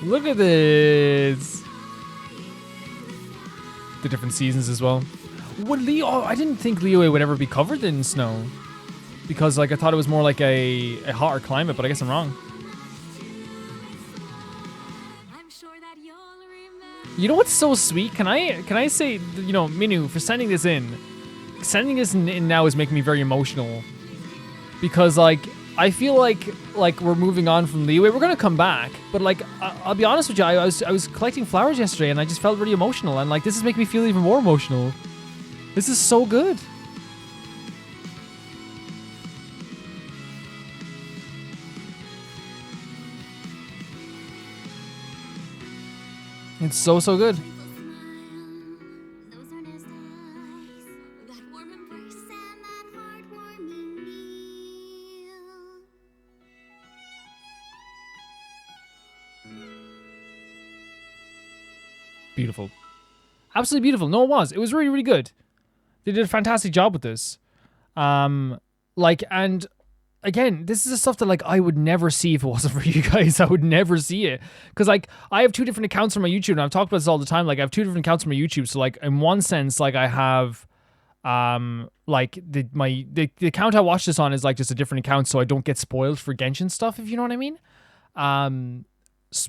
Speaker 1: Look at this. The different seasons as well. Would Leo? Oh, I didn't think Liyue would ever be covered in snow. Because like I thought it was more like a hotter climate, but I guess I'm wrong. You know what's so sweet? Can I say, you know, Minu, for sending this in. Sending this in now is making me very emotional. Because like I feel like we're moving on from Liyue. We're gonna come back, but like I'll be honest with you, I was collecting flowers yesterday and I just felt really emotional, and like this is making me feel even more emotional. This is so good. It's so good. Beautiful. Absolutely beautiful. No, it was. It was really, really good. They did a fantastic job with this. Like, and again, this is the stuff that like I would never see if it wasn't for you guys. I would never see it. Because like I have two different accounts on my YouTube, and I've talked about this all the time. Like I have two different accounts on my YouTube. So like in one sense, like I have like the account I watch this on is like just a different account, so I don't get spoiled for Genshin stuff, if you know what I mean.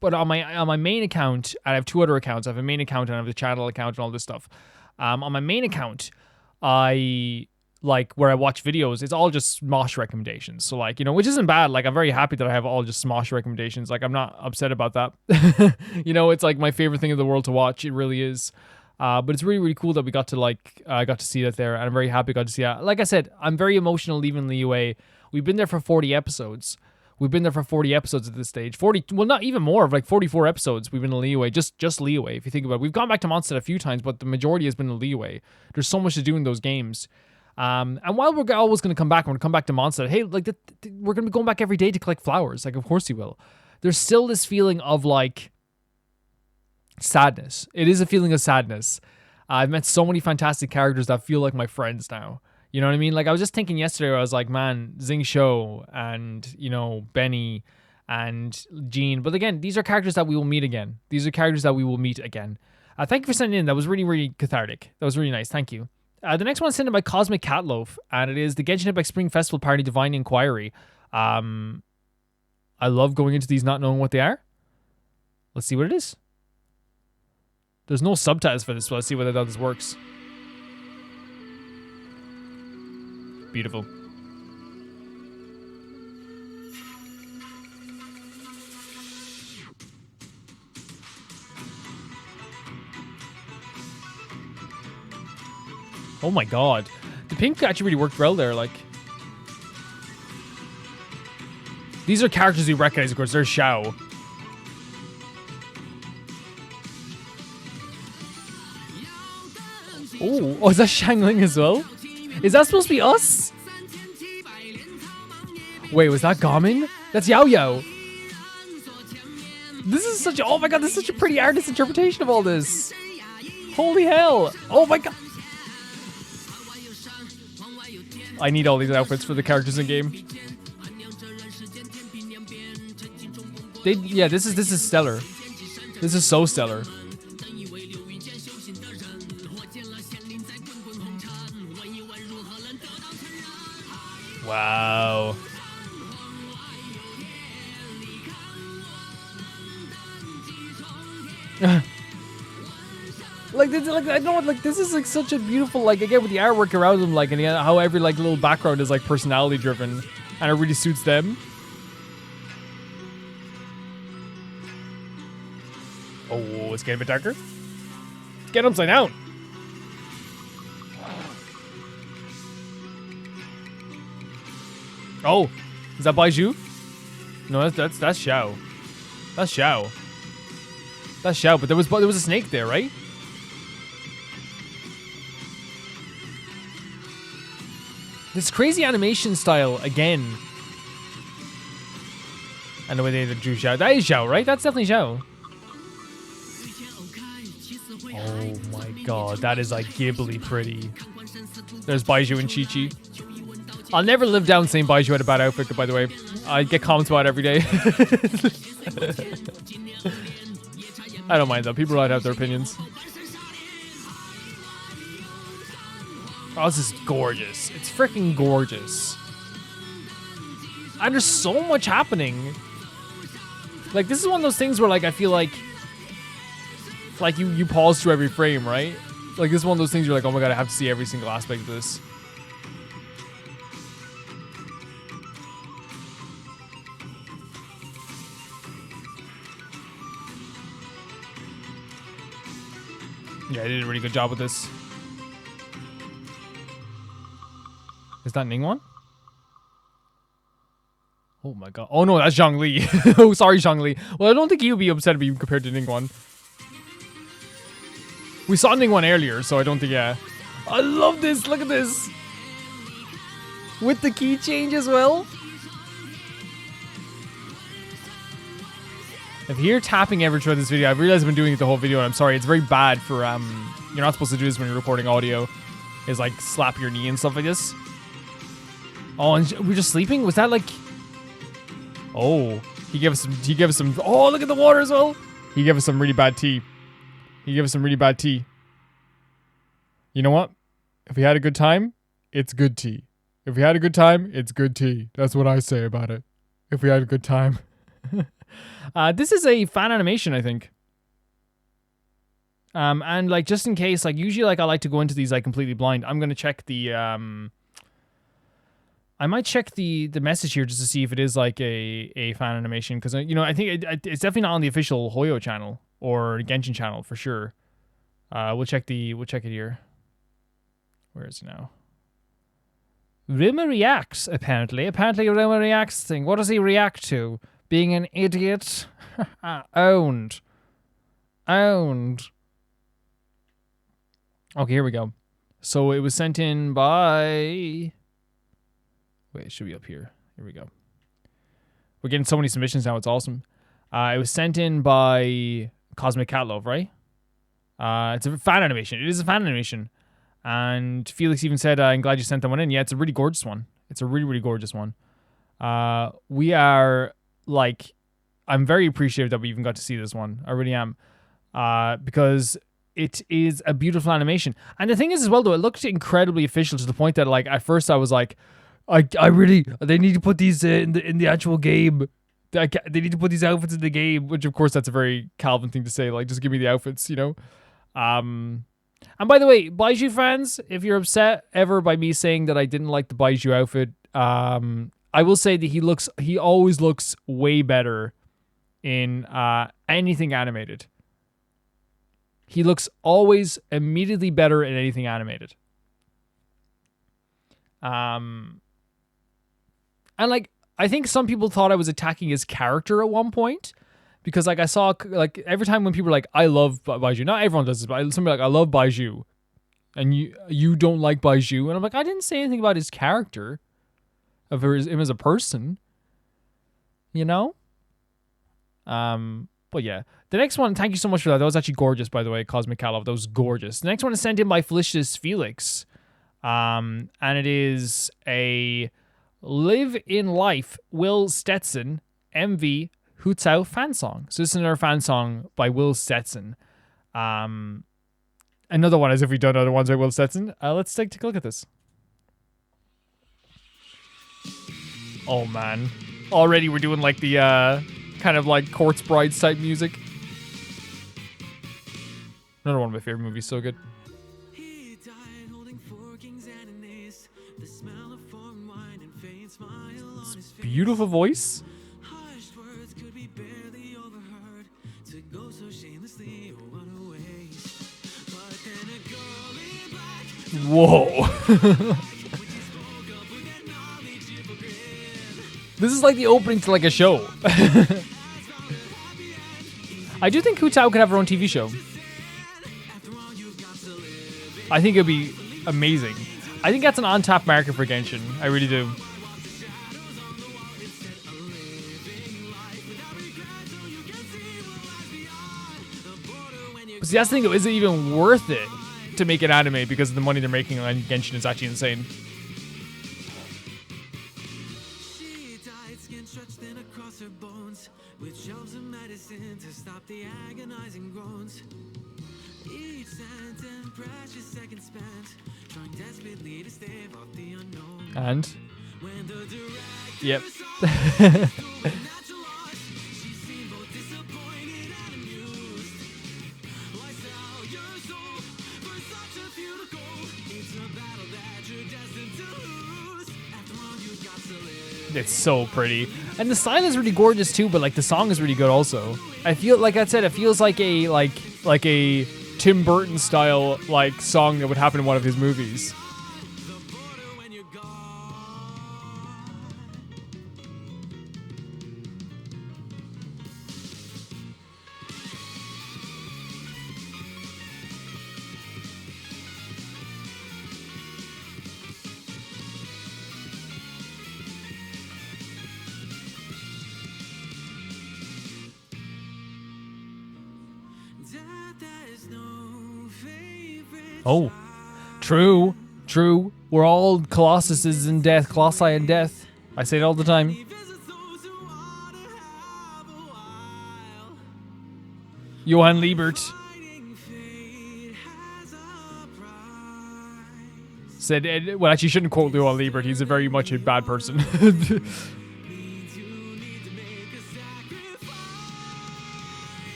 Speaker 1: But on my main account, I have two other accounts. I have a main account and I have the channel account and all this stuff. On my main account, I like where I watch videos, it's all just Smosh recommendations. So like, you know, which isn't bad. Like I'm very happy that I have all just Smosh recommendations. Like I'm not upset about that. You know, it's like my favorite thing in the world to watch. It really is. But it's really, really cool that we got to like, I got to see that there, and I'm very happy I got to see that. Like I said, I'm very emotional leaving Liyue. We've been there for 40 episodes. We've been there for 40 episodes at this stage. 40, well, not even more, like 44 episodes we've been in Liyue, just Liyue, if you think about it. We've gone back to Mondstadt a few times, but the majority has been in Liyue. There's so much to do in those games. And while we're always going to come back, we're going to come back to Mondstadt, hey, like, we're going to be going back every day to collect flowers. Like, of course you will. There's still this feeling of, like, sadness. It is a feeling of sadness. I've met so many fantastic characters that feel like my friends now. You know what I mean? Like I was just thinking yesterday, I was like, man, Xing Shou and, you know, Benny and Jean. But again, these are characters that we will meet again. These are characters that we will meet again. Thank you for sending in. That was really, really cathartic. That was really nice. Thank you. The next one is sent in by Cosmic Catloaf, and it is the Genshin Impact Spring Festival Party Divine Inquiry. I love going into these not knowing what they are. Let's see what it is. There's no subtitles for this, so let's see whether this works. Beautiful. Oh my god. The pink actually really worked well there, like. These are characters you recognize, of course. There's Xiao. Oh, is that Shangling as well? Is that supposed to be us? Wait, was that Gamin? That's Yao Yao. This is such a, oh my god, this is such a pretty artist interpretation of all this. Holy hell. Oh my god. I need all these outfits for the characters in game. Yeah, this is stellar. This is so stellar. Wow. Like this, like I know, like this is like such a beautiful, like again with the artwork around them, like and how every like little background is like personality driven, and it really suits them. Oh, it's getting a bit darker. Get upside down. Oh, is that Baiju? No, that's Xiao. That's Xiao. That's Xiao, but there was a snake there, right? This crazy animation style again. And the way they drew Xiao. That is Xiao, right? That's definitely Xiao. Oh my god, that is like Ghibli pretty. There's Baiju and Chi-Chi. I'll never live down saying Baiju had a bad outfit, by the way. I get comments about it every day. I don't mind though, people might have their opinions. Oh, this is gorgeous. It's freaking gorgeous. And there's so much happening. Like, this is one of those things where, like, I feel like you pause through every frame, right? Like, this is one of those things you're like, oh my god, I have to see every single aspect of this. Yeah, I did a really good job with this. Is that Ningguang? Oh my god. Oh no, that's Zhongli. Oh, sorry, Zhongli. Well, I don't think you'd be upset if you compared to Ningguang. We saw Ningguang earlier, so I don't think, yeah. I love this. Look at this. With the key change as well. If you're tapping ever throughout this video, I've realized I've been doing it the whole video, and I'm sorry. It's very bad for, you're not supposed to do this when you're recording audio. Is like slap your knee and stuff like this. Oh, and we're just sleeping? Was that like... Oh, he gave us some, oh, look at the water as well. He gave us some really bad tea. He gave us some really bad tea. You know what? If we had a good time, it's good tea. If we had a good time, it's good tea. That's what I say about it. If we had a good time. This is a fan animation, I think. And like, just in case, like usually like I like to go into these like completely blind. I'm going to check the, I might check the message here just to see if it is like a fan animation. Cause you know, I think it's definitely not on the official Hoyo channel or Genshin channel for sure. We'll check it here. Where is it now? Rima reacts, apparently. Apparently Rima reacts thing. What does he react to? Being an idiot? Owned. Owned. Okay, here we go. So it was sent in by... Wait, it should be up here. Here we go. We're getting so many submissions now. It's awesome. It was sent in by Cosmic Cat Love, right? It's a fan animation. It is a fan animation. And Felix even said, I'm glad you sent that one in. Yeah, it's a really gorgeous one. It's a really, really gorgeous one. We are, like... I'm very appreciative that we even got to see this one. I really am. Because it is a beautiful animation. And the thing is as well, though, it looked incredibly official to the point that, like, at first I was like, I really, they need to put these in the actual game. They need to put these outfits in the game, which of course that's a very Calvin thing to say. Like, just give me the outfits, you know? And by the way, Baiju fans, if you're upset ever by me saying that I didn't like the Baiju outfit, I will say that he always looks way better in anything animated. He looks always immediately better in anything animated. And like, I think some people thought I was attacking his character at one point. Because like I saw, like every time when people are like, I love Baiju. Not everyone does this, but somebody like, I love Baiju. And you don't like Baiju. And I'm like, I didn't say anything about his character. Of him as a person. You know? But yeah. The next one, thank you so much for that. That was actually gorgeous, by the way, Cosmic Calov. That was gorgeous. The next one is sent in by Felicitas Felix. And it is a Live in Life, Will Stetson, MV, Hutao fan song. So this is another fan song by Will Stetson. Another one, as if we've done other ones by Will Stetson. Let's take a look at this. Oh man. Already we're doing like the kind of like Courts Brides type music. Another one of my favorite movies, so good. It's beautiful voice. Whoa. This is like the opening to like a show. I do think Hu Tao could have her own TV show. I think it'd be amazing. I think that's an on-tap market for Genshin. I really do. But see, that's the thing, is it even worth it to make an anime because the money they're making on Genshin is actually insane? And yep. It's so pretty, and the style is really gorgeous too. But like the song is really good also. I feel like I said, it feels like a like a Tim Burton style like song that would happen in one of his movies. Oh, true. We're all Colossuses in death, Colossi in death. I say it all the time. Johann Liebert said, well, actually, you shouldn't quote Johann Liebert. He's a very much a bad person.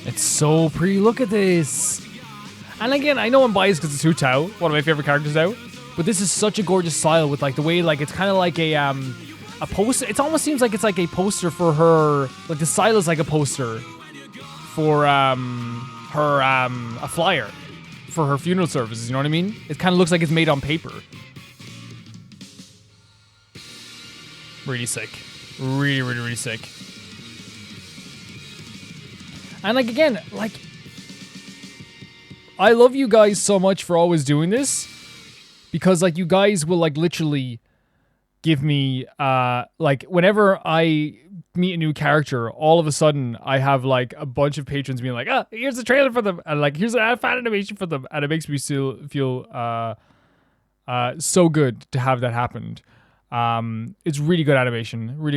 Speaker 1: It's so pretty. Look at this. And again, I know I'm biased because it's Hu Tao, one of my favorite characters out. But this is such a gorgeous style with like the way like it's kind of like a poster. It almost seems like it's like a poster for her. Like the style is like a poster for a flyer for her funeral services. You know what I mean? It kind of looks like it's made on paper. Really sick. Really sick. And like again, like I love you guys so much for always doing this because like you guys will like literally give me like whenever I meet a new character, all of a sudden I have like a bunch of patrons being like, here's a trailer for them, and like here's a fan animation for them, and it makes me still feel so good to have that happened. It's really good animation. We're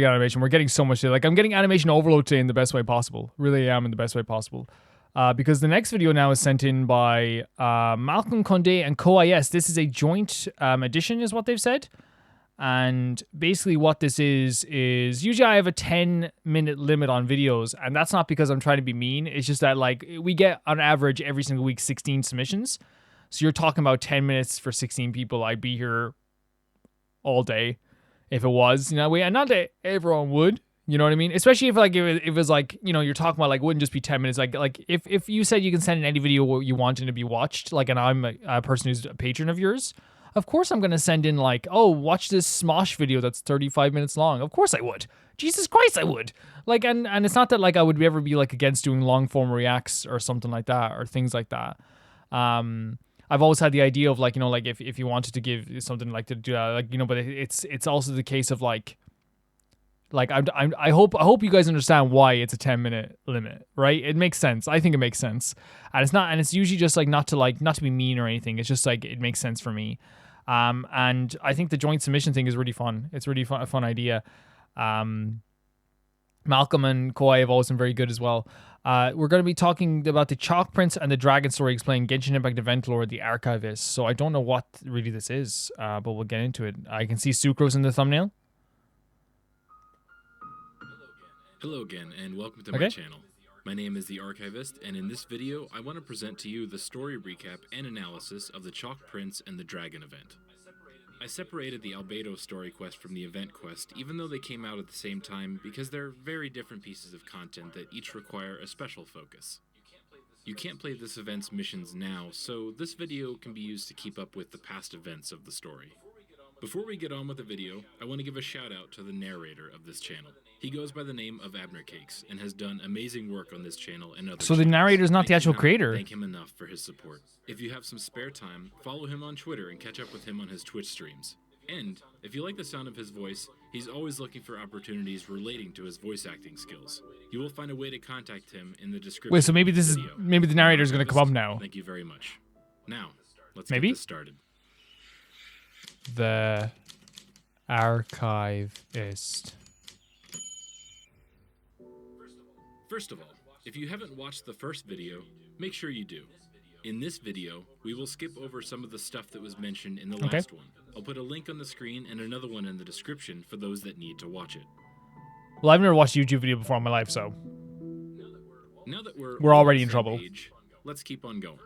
Speaker 1: getting so much. Like I'm getting animation overload today in the best way possible. Really am in the best way possible. Because the next video now is sent in by Malcolm Condé and Co-IS. This is a joint edition is what they've said. And basically what this is usually I have a 10-minute limit on videos. And that's not because I'm trying to be mean. It's just that like we get on average every single week 16 submissions. So you're talking about 10 minutes for 16 people. I'd be here all day if it was, you know, and not that everyone would, you know what I mean? Especially if it was like, you know, you're talking about like wouldn't just be 10 minutes. Like if you said you can send in any video you want to be watched, like, and I'm a person who's a patron of yours, of course I'm gonna send in like, oh, watch this Smosh video that's 35 minutes long. Of course I would. Jesus Christ, I would. Like, and it's not that like I would ever be like against doing long form reacts or something like that or things like that. I've always had the idea of like, you know, like if you wanted to give something like to do that, like, you know, but it's also the case of like I hope you guys understand why it's a 10-minute limit, right? It makes sense. I think it makes sense, and it's usually just like not to be mean or anything. It's just like it makes sense for me, and I think the joint submission thing is really fun. It's really a fun idea. Malcolm and Koi have always been very good as well. We're going to be talking about the Chalk Prince and the Dragon story, explaining Genshin Impact event lore, the Archivist. So I don't know what really this is, but we'll get into it. I can see Sucrose in the thumbnail.
Speaker 10: Hello again, and welcome to my channel. My name is The Archivist, and in this video, I want to present to you the story recap and analysis of the Chalk Prince and the Dragon event. I separated the Albedo story quest from the event quest, even though they came out at the same time, because they're very different pieces of content that each require a special focus. You can't play this event's missions now, so this video can be used to keep up with the past events of the story. Before we get on with the video, I want to give a shout out to the narrator of this channel. He goes by the name of Abner Cakes and has done amazing work on this channel and other
Speaker 1: So the narrator is not the actual creator.
Speaker 10: Thank him enough for his support. If you have some spare time, follow him on Twitter and catch up with him on his Twitch streams. And if you like the sound of his voice, he's always looking for opportunities relating to his voice acting skills. You will find a way to contact him in the description.
Speaker 1: Wait, so maybe maybe the narrator is going to come up now.
Speaker 10: Thank you very much. Now, let's get this started.
Speaker 1: The Archivist.
Speaker 10: First of all, if you haven't watched the first video, make sure you do. In this video, we will skip over some of the stuff that was mentioned in the last one. I'll put a link on the screen and another one in the description for those that need to watch it.
Speaker 1: Well, I've never watched a YouTube video before in my life, so
Speaker 10: now that
Speaker 1: we're already in trouble.
Speaker 10: Let's keep on going.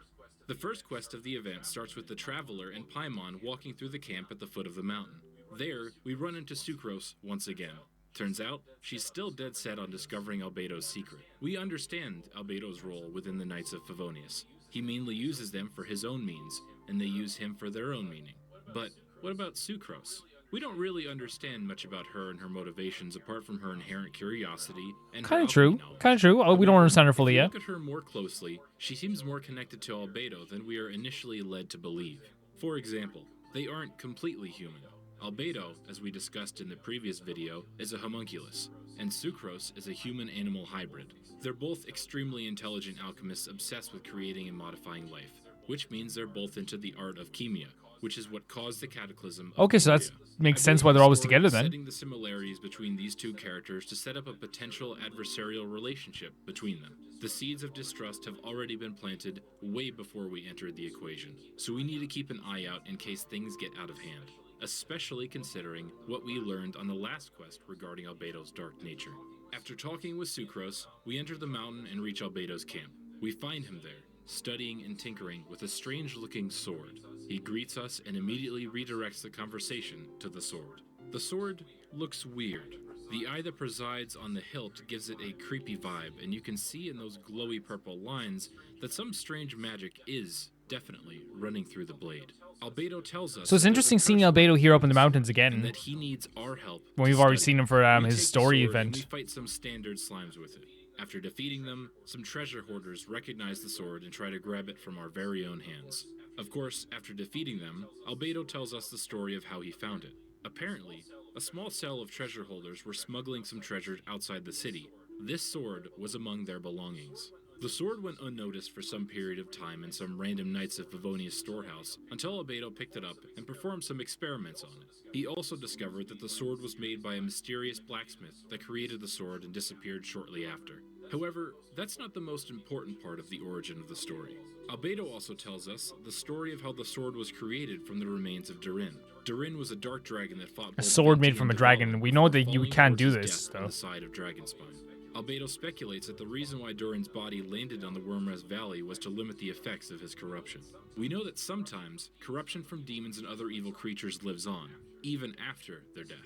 Speaker 10: The first quest of the event starts with the Traveler and Paimon walking through the camp at the foot of the mountain. There, we run into Sucrose once again. Turns out, she's still dead set on discovering Albedo's secret. We understand Albedo's role within the Knights of Favonius. He mainly uses them for his own means, and they use him for their own meaning. But what about Sucrose? We don't really understand much about her and her motivations apart from her inherent curiosity and
Speaker 1: kind of true. Oh, we don't understand her fully yet.
Speaker 10: If you look at her more closely, she seems more connected to Albedo than we are initially led to believe. For example, they aren't completely human. Albedo, as we discussed in the previous video, is a homunculus, and Sucrose is a human-animal hybrid. They're both extremely intelligent alchemists obsessed with creating and modifying life, which means they're both into the art of chemia, which is what caused the cataclysm.
Speaker 1: Okay, so that makes sense why they're always together then.
Speaker 10: Setting the similarities between these two characters to set up a potential adversarial relationship between them. The seeds of distrust have already been planted way before we entered the equation, so we need to keep an eye out in case things get out of hand, especially considering what we learned on the last quest regarding Albedo's dark nature. After talking with Sucrose, we enter the mountain and reach Albedo's camp. We find him there, studying and tinkering with a strange-looking sword. He greets us and immediately redirects the conversation to the sword. The sword looks weird. The eye that presides on the hilt gives it a creepy vibe, and you can see in those glowy purple lines that some strange magic is definitely running through the blade. Albedo tells us.
Speaker 1: So it's interesting seeing Albedo here up in the mountains again.
Speaker 10: And that he needs our help.
Speaker 1: When we've already seen him for his story event.
Speaker 10: We fight some standard slimes with it. After defeating them, some treasure hoarders recognize the sword and try to grab it from our very own hands. Of course, after defeating them, Albedo tells us the story of how he found it. Apparently, a small cell of treasure holders were smuggling some treasure outside the city. This sword was among their belongings. The sword went unnoticed for some period of time in some random Knights of Favonius storehouse until Albedo picked it up and performed some experiments on it. He also discovered that the sword was made by a mysterious blacksmith that created the sword and disappeared shortly after. However, that's not the most important part of the origin of the story. Albedo also tells us the story of how the sword was created from the remains of Durin. Durin was a dark dragon that fought
Speaker 1: a sword made from a dragon. We know that you can't do this, though.
Speaker 10: On the side of Dragonspine. Albedo speculates that the reason why Durin's body landed on the Wormrest Valley was to limit the effects of his corruption. We know that sometimes, corruption from demons and other evil creatures lives on. even after their death.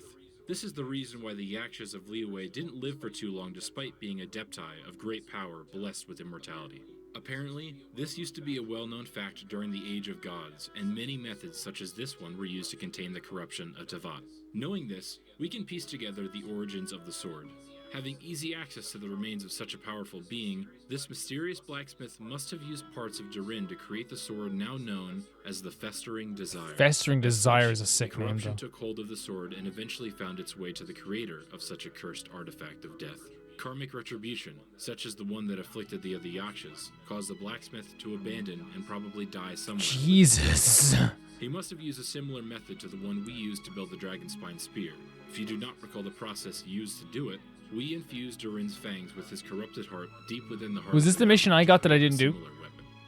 Speaker 10: This is the reason why the Yakshas of Liyue didn't live for too long despite being adepti of great power blessed with immortality. Apparently, this used to be a well-known fact during the Age of Gods, and many methods such as this one were used to contain the corruption of Tevat. Knowing this, we can piece together the origins of the sword. Having easy access to the remains of such a powerful being, this mysterious blacksmith must have used parts of Durin to create the sword now known as the Festering Desire.
Speaker 1: Festering Desire is a sick name,
Speaker 10: Corruption
Speaker 1: though.
Speaker 10: took hold of the sword and eventually found its way to the creator of such a cursed artifact of death. Karmic retribution, such as the one that afflicted the other Yakshas, caused the blacksmith to abandon and probably die somewhere.
Speaker 1: Jesus.
Speaker 10: He must have used a similar method to the one we used to build the Dragonspine Spear. If you do not recall the process used to do it, we infused Durin's fangs with his corrupted heart deep within the heart.
Speaker 1: Was this the mission I got that I didn't do?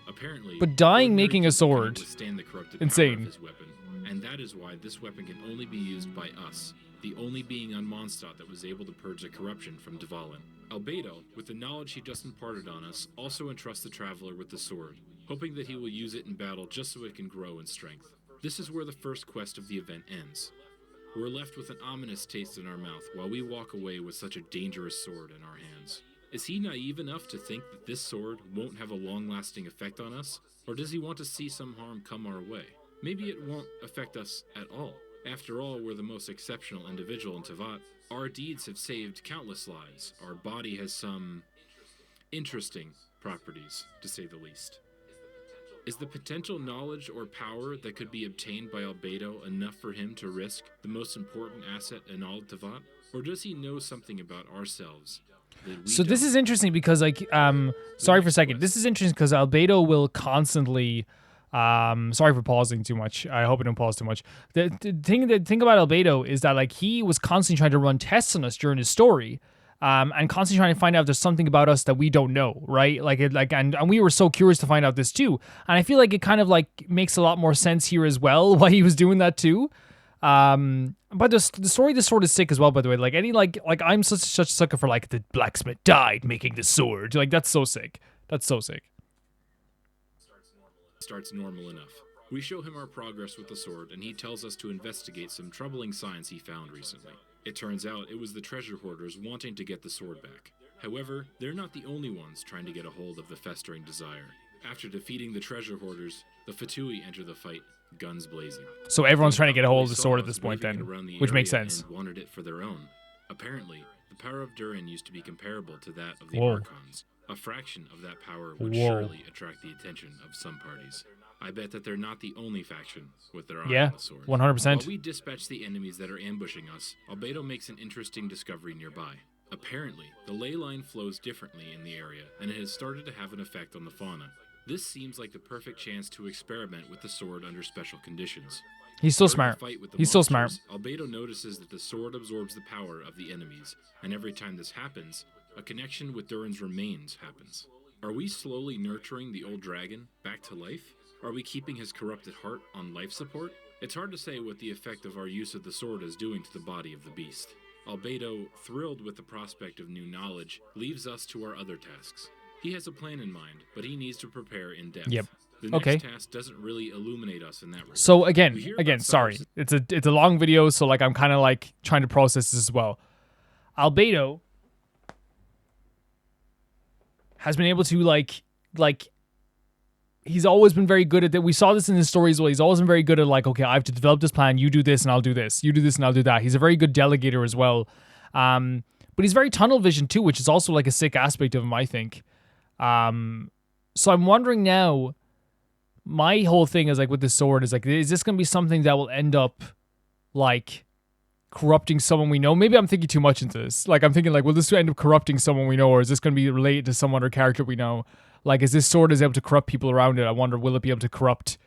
Speaker 10: Apparently,
Speaker 1: But dying
Speaker 10: ordinary
Speaker 1: making a
Speaker 10: people cannot
Speaker 1: sword.
Speaker 10: withstand the corrupted
Speaker 1: Insane.
Speaker 10: power of his weapon, and that is why this weapon can only be used by us, the only being on Mondstadt that was able to purge the corruption from Dvalin. Albedo, with the knowledge he just imparted on us, also entrusts the Traveler with the sword, hoping that he will use it in battle just so it can grow in strength. This is where the first quest of the event ends. We're left with an ominous taste in our mouth while we walk away with such a dangerous sword in our hands. Is he naive enough to think that this sword won't have a long-lasting effect on us? Or does he want to see some harm come our way? Maybe it won't affect us at all. After all, we're the most exceptional individual in Tevat. Our deeds have saved countless lives. Our body has some interesting properties, to say the least. Is the potential knowledge or power that could be obtained by Albedo enough for him to risk the most important asset in all of Tevat? Or does he know something about ourselves that we
Speaker 1: So this
Speaker 10: don't?
Speaker 1: is interesting because, like, sorry for a second. This is interesting because Albedo will constantly, sorry for pausing too much. I hope I don't pause too much. The thing about Albedo is that, like, he was constantly trying to run tests on us during his story. And constantly trying to find out if there's something about us that we don't know, right? And we were so curious to find out this too. And I feel like it kind of like makes a lot more sense here as well why he was doing that too. But the story of the sword is sick as well, by the way. Like I'm such a sucker for like the blacksmith died making the sword. Like that's so sick. That's so sick.
Speaker 10: Starts normal enough. We show him our progress with the sword, and he tells us to investigate some troubling signs he found recently. It turns out it was the treasure hoarders wanting to get the sword back. However, they're not the only ones trying to get a hold of the Festering Desire. After defeating the treasure hoarders, the Fatui enter the fight, guns blazing.
Speaker 1: So everyone's trying to get a hold of the
Speaker 10: They
Speaker 1: sword
Speaker 10: saw
Speaker 1: at this
Speaker 10: us
Speaker 1: point
Speaker 10: waving
Speaker 1: then,
Speaker 10: around the
Speaker 1: which makes
Speaker 10: area
Speaker 1: sense.
Speaker 10: and wanted it for their own. Apparently, the power of Durin used to be comparable to that of the
Speaker 1: Whoa.
Speaker 10: Archons. A fraction of that power would
Speaker 1: Whoa.
Speaker 10: surely attract the attention of some parties. I bet that they're not the only faction with their eye
Speaker 1: Yeah,
Speaker 10: on the sword.
Speaker 1: 100%.
Speaker 10: While we dispatch the enemies that are ambushing us, Albedo makes an interesting discovery nearby. Apparently, the ley line flows differently in the area, and it has started to have an effect on the fauna. This seems like the perfect chance to experiment with the sword under special conditions.
Speaker 1: He's so
Speaker 10: During the
Speaker 1: smart.
Speaker 10: fight with the
Speaker 1: He's so smart.
Speaker 10: monsters, Albedo notices that the sword absorbs the power of the enemies, and every time this happens, a connection with Durin's remains happens. Are we slowly nurturing the old dragon back to life? Are we keeping his corrupted heart on life support? It's hard to say what the effect of our use of the sword is doing to the body of the beast. Albedo, thrilled with the prospect of new knowledge, leaves us to our other tasks. He has a plan in mind, but he needs to prepare in depth.
Speaker 1: Yep.
Speaker 10: The next
Speaker 1: Okay.
Speaker 10: task doesn't really illuminate us in that regard.
Speaker 1: So
Speaker 10: We
Speaker 1: again,
Speaker 10: hear about
Speaker 1: sorry.
Speaker 10: Cyrus'
Speaker 1: It's a long video, so like I'm kind of like trying to process this as well. Albedo has been able to like he's always been very good at that. We saw this in his stories as well. He's always been very good at like, okay, I have to develop this plan. You do this and I'll do this. You do this and I'll do that. He's a very good delegator as well. But he's very tunnel vision too, which is also like a sick aspect of him, I think. So I'm wondering now, my whole thing is like with the sword is like, is this going to be something that will end up like corrupting someone we know? Maybe I'm thinking too much into this. Like I'm thinking like, will this end up corrupting someone we know, or is this going to be related to some other character we know? Like, is this sword able to corrupt people around it? I wonder, will it be able to corrupt?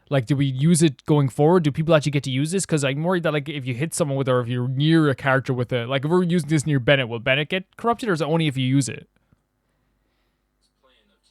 Speaker 1: Like, do we use it going forward? Do people actually get to use this? Because I'm worried that like if you hit someone with it, or if you're near a character with it, like if we're using this near Bennett, will Bennett get corrupted, or is it only if you use it?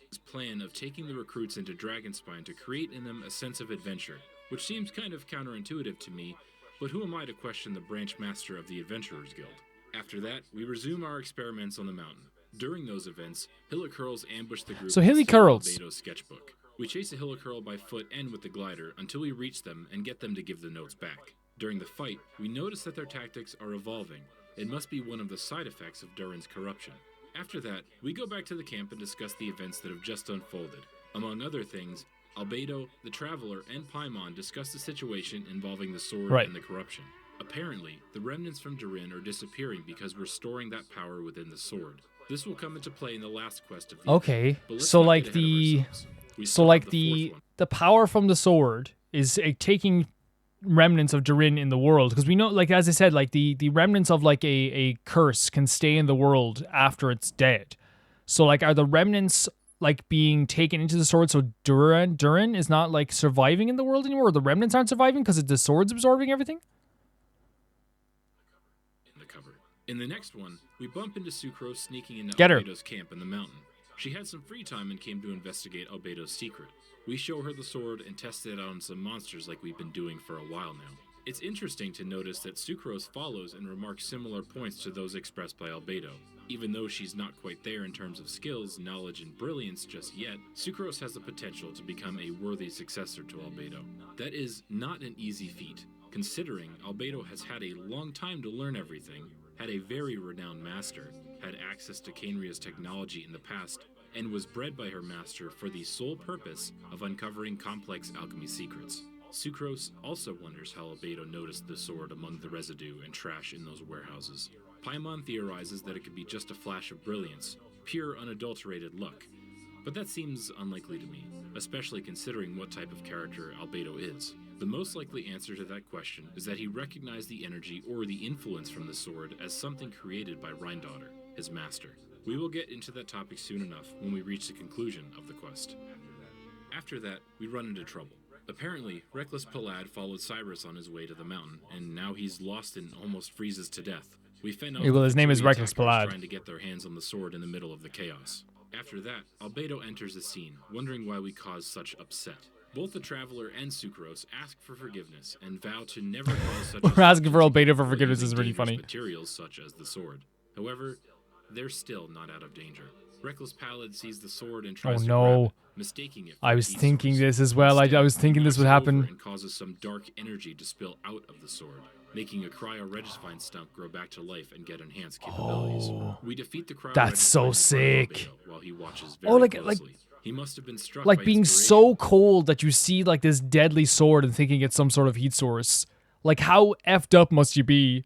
Speaker 10: His plan of taking the recruits into Dragonspine to create in them a sense of adventure, which seems kind of counterintuitive to me, but who am I to question the branch master of the Adventurers Guild? After that, we resume our experiments on the mountain. During those events, Hillicurls ambush the group.
Speaker 1: So
Speaker 10: and steal
Speaker 1: Hillicurls.
Speaker 10: Albedo's sketchbook. We chase a Hillicurl by foot and with the glider until we reach them and get them to give the notes back. During the fight, we notice that their tactics are evolving. It must be one of the side effects of Durin's corruption. After that, we go back to the camp and discuss the events that have just unfolded. Among other things, Albedo, the Traveler, and Paimon discuss the situation involving the sword and the corruption. Apparently, the remnants from Durin are disappearing because we're storing that power within the sword. This will come into play in the last quest of the
Speaker 1: Okay,
Speaker 10: event,
Speaker 1: so like the power from the sword is taking remnants of Durin in the world, because we know, like as I said, like the remnants of like a curse can stay in the world after it's dead. So like, are the remnants like being taken into the sword? So Durin is not like surviving in the world anymore, or the remnants aren't surviving because the sword's absorbing everything?
Speaker 10: In the next one, we bump into Sucrose sneaking into
Speaker 1: Get her.
Speaker 10: Albedo's camp in the mountain. She had some free time and came to investigate Albedo's secret. We show her the sword and test it out on some monsters like we've been doing for a while now. It's interesting to notice that Sucrose follows and remarks similar points to those expressed by Albedo. Even though she's not quite there in terms of skills, knowledge, and brilliance just yet, Sucrose has the potential to become a worthy successor to Albedo. That is not an easy feat, considering Albedo has had a long time to learn everything, had a very renowned master, had access to Cainria's technology in the past, and was bred by her master for the sole purpose of uncovering complex alchemy secrets. Sucrose also wonders how Albedo noticed the sword among the residue and trash in those warehouses. Paimon theorizes that it could be just a flash of brilliance, pure unadulterated luck, but that seems unlikely to me, especially considering what type of character Albedo is. The most likely answer to that question is that he recognized the energy or the influence from the sword as something created by Rhindaughter, his master. We will get into that topic soon enough when we reach the conclusion of the quest. After that, we run into trouble. Apparently, Reckless Palad followed Cyrus on his way to the mountain, and now he's lost and almost freezes to death. We fend off
Speaker 1: Well, his name is Reckless Palad.
Speaker 10: trying to get their hands on the sword in the middle of the chaos. After that, Albedo enters the scene, wondering why we caused such upset. Both the Traveler and Sucrose ask for forgiveness and vow to never cause such
Speaker 1: We're asking for Albedo for forgiveness is really funny.
Speaker 10: Materials such as the sword. However, they're still not out of danger. Reckless Palad sees the sword and tries to grab it, mistaking it for
Speaker 1: I was
Speaker 10: a heat
Speaker 1: thinking
Speaker 10: source.
Speaker 1: this as well. I was thinking this would
Speaker 10: Knocks it over
Speaker 1: happen.
Speaker 10: and causes some dark energy to spill out of the sword, making a cryo-regifine stump grow back to life and get enhanced capabilities. We defeat the cryo.
Speaker 1: That's so sick.
Speaker 10: While he watches very closely. He must have been struck
Speaker 1: like
Speaker 10: by
Speaker 1: being so cold that you see like this deadly sword and thinking it's some sort of heat source. Like, how effed up must you be?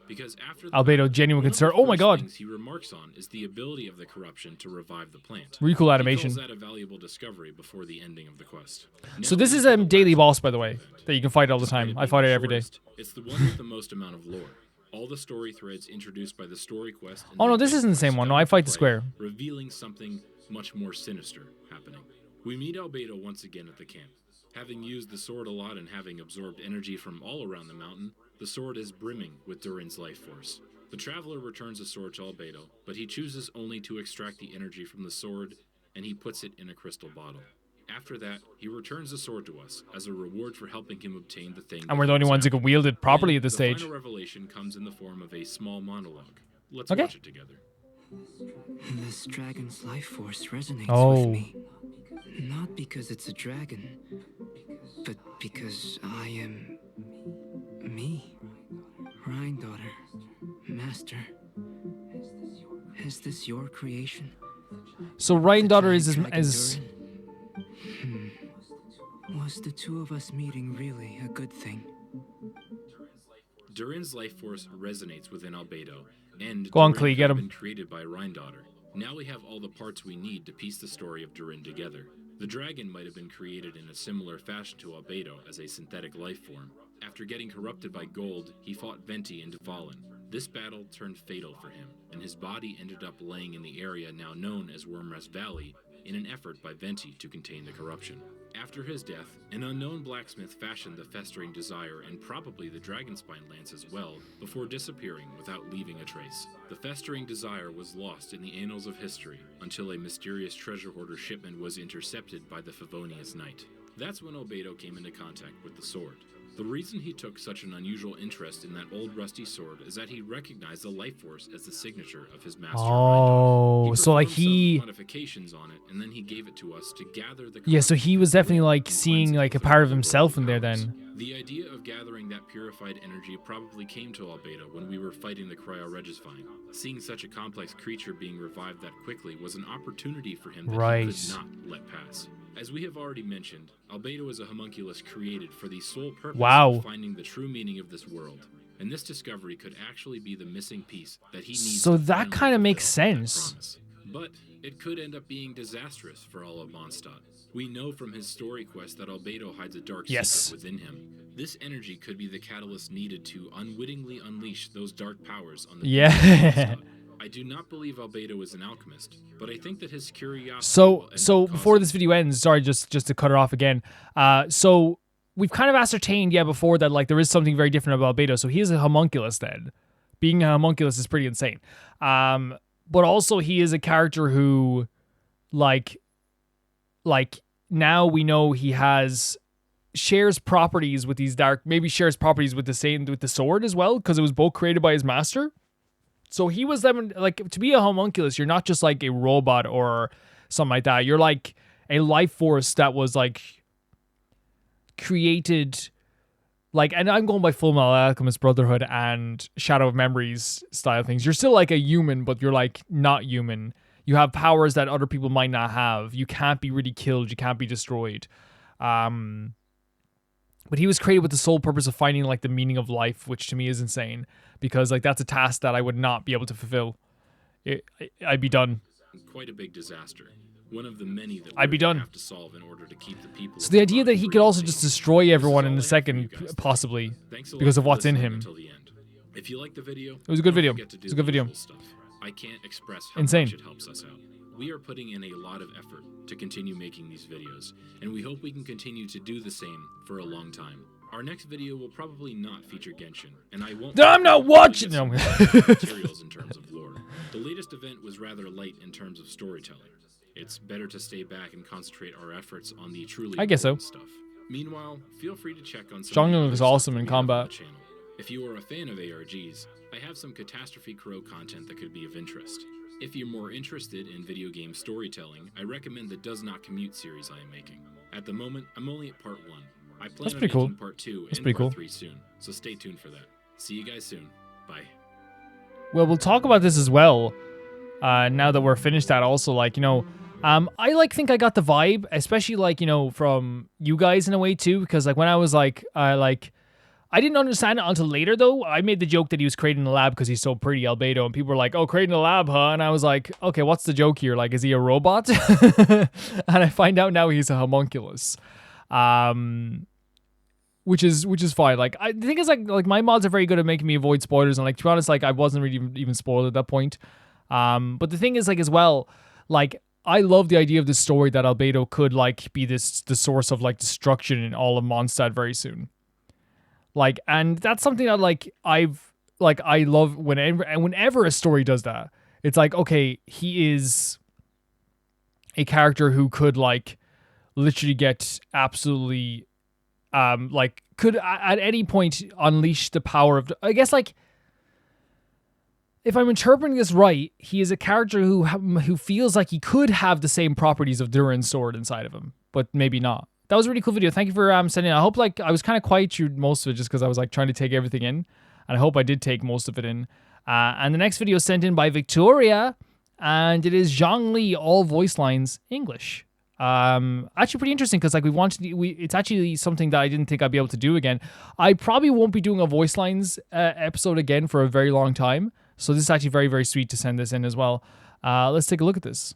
Speaker 10: Because after
Speaker 1: Albedo, genuine concern. Oh my god.
Speaker 10: Things he remarks on is the ability of the corruption to revive the plant.
Speaker 1: Really cool animation.
Speaker 10: He calls that a valuable discovery before the ending of the quest.
Speaker 1: So this is a daily boss, by the way, that you can fight all the time. I fight it every day.
Speaker 10: It's the one with the most amount of lore. All the story threads introduced by the story quest.
Speaker 1: Oh no, this isn't the same one. No, I fight the square.
Speaker 10: Revealing something much more sinister happening. We meet Albedo once again at the camp. Having used the sword a lot and having absorbed energy from all around the mountain, the sword is brimming with Durin's life force. The Traveler returns the sword to Albedo, but he chooses only to extract the energy from the sword, and he puts it in a crystal bottle. After that, he returns the sword to us as a reward for helping him obtain the thing.
Speaker 1: And we're the only ones who can wield it properly at this stage.
Speaker 10: The final revelation comes in the form of a small monologue. Let's watch it together.
Speaker 4: This dragon's life force resonates
Speaker 1: Oh.
Speaker 4: with me. Not because it's a dragon, but because I am me. Rhindaughter, Master. Is this your creation?
Speaker 1: So Rhindaughter is
Speaker 4: Was the two of us meeting really a good thing?
Speaker 10: Durin's life force resonates within Albedo, and
Speaker 1: Go on,
Speaker 10: Durin
Speaker 1: Klee, get
Speaker 10: have
Speaker 1: him.
Speaker 10: been created by Rhindaughter. Now we have all the parts we need to piece the story of Durin together. The dragon might have been created in a similar fashion to Albedo as a synthetic life form. After getting corrupted by gold, he fought Venti and Dvalin. This battle turned fatal for him, and his body ended up laying in the area now known as Wormrest Valley in an effort by Venti to contain the corruption. After his death, an unknown blacksmith fashioned the Festering Desire and probably the Dragonspine Lance as well, before disappearing without leaving a trace. The Festering Desire was lost in the annals of history until a mysterious treasure hoarder shipment was intercepted by the Favonius Knight. That's when Albedo came into contact with the sword. The reason he took such an unusual interest in that old rusty sword is that he recognized the life force as the signature of his master.
Speaker 1: Oh, so like
Speaker 10: he modifications on it, and then he gave it to us to gather the.
Speaker 1: Yeah, so he was definitely like seeing like a part of himself in there then.
Speaker 10: The idea of gathering that purified energy probably came to Albedo when we were fighting the Cryo-Regisvine. Seeing such a complex creature being revived that quickly was an opportunity for him that he could not let pass. As we have already mentioned, Albedo is a homunculus created for the sole purpose of finding the true meaning of this world. And this discovery could actually be the missing piece that he needs.
Speaker 1: So that kind of makes sense.
Speaker 10: But it could end up being disastrous for all of Mondstadt. We know from his story quest that Albedo hides a dark secret within him. This energy could be the catalyst needed to unwittingly unleash those dark powers on the people of Mondstadt. I do not believe Albedo is an alchemist, but I think that his curiosity.
Speaker 1: So before this video ends, sorry, just to cut it off again. So we've kind of ascertained, before that, like there is something very different about Albedo. So he is a homunculus then. Being a homunculus is pretty insane. But also he is a character who, like now we know he shares properties with these maybe shares properties with the sword as well, because it was both created by his master. So he was like, to be a homunculus, you're not just like a robot or something like that. You're like a life force that was like created, like, and I'm going by Full Metal Alchemist Brotherhood and Shadow of Memories style things. You're still like a human, but you're like not human. You have powers that other people might not have. You can't be really killed. You can't be destroyed. But he was created with the sole purpose of finding like the meaning of life, which to me is insane, because like that's a task that I would not be able to fulfill. I'd be done.
Speaker 10: Quite a big disaster. One of the many that
Speaker 1: I'd be done.
Speaker 10: Have to solve in order to keep the people.
Speaker 1: So the idea that he could also just destroy everyone in a second, possibly, because of what's in him.
Speaker 10: If you like the video,
Speaker 1: it was a good video. It was a good video.
Speaker 10: I can't express how
Speaker 1: insane.
Speaker 10: Much it helps us out. We are putting in a lot of effort to continue making these videos, and we hope we can continue to do the same for a long time. Our next video will probably not feature Genshin, and I won't.
Speaker 1: I'm not watching them.
Speaker 10: Materials in terms of lore. The latest event was rather light in terms of storytelling. It's better to stay back and concentrate our efforts on the truly important stuff. Meanwhile, feel free to check on some.
Speaker 1: Zhongyun is awesome in combat.
Speaker 10: If you are a fan of ARGs, I have some Catastrophe Crow content that could be of interest. If you're more interested in video game storytelling, I recommend the Does Not Commute series I am making. At the moment, I'm only at part 1. I plan on making part 2 and part 3 soon, so stay tuned for that. See you guys soon. Bye.
Speaker 1: Well, we'll talk about this as well. Now that we're finished that, also, like, you know, I like think I got the vibe, especially like, you know, from you guys in a way too, because like when I was like, I didn't understand it until later, though. I made the joke that he was creating in the lab because he's so pretty, Albedo, and people were like, oh, creating a lab, huh? And I was like, okay, what's the joke here? Like, is he a robot? And I find out now he's a homunculus. Which is fine. Like, the thing is, like my mods are very good at making me avoid spoilers, and like, to be honest, like, I wasn't really even spoiled at that point. But the thing is, like, as well, like, I love the idea of this story that Albedo could, like, be the source of, like, destruction in all of Mondstadt very soon. Like, and that's something that, like, I love whenever a story does that. It's like, okay, he is a character who could, like, literally get absolutely, like, could at any point unleash the power of, I guess, like, if I'm interpreting this right, he is a character who feels like he could have the same properties of Durin's sword inside of him, but maybe not. That was a really cool video. Thank you for sending it. I hope, like, I was kind of quiet through most of it just because I was, like, trying to take everything in. And I hope I did take most of it in. And the next video is sent in by Victoria. And it is Zhongli, all voice lines, English. Actually pretty interesting because, like, it's actually something that I didn't think I'd be able to do again. I probably won't be doing a voice lines episode again for a very long time. So this is actually very, very sweet to send this in as well. Let's take a look at this.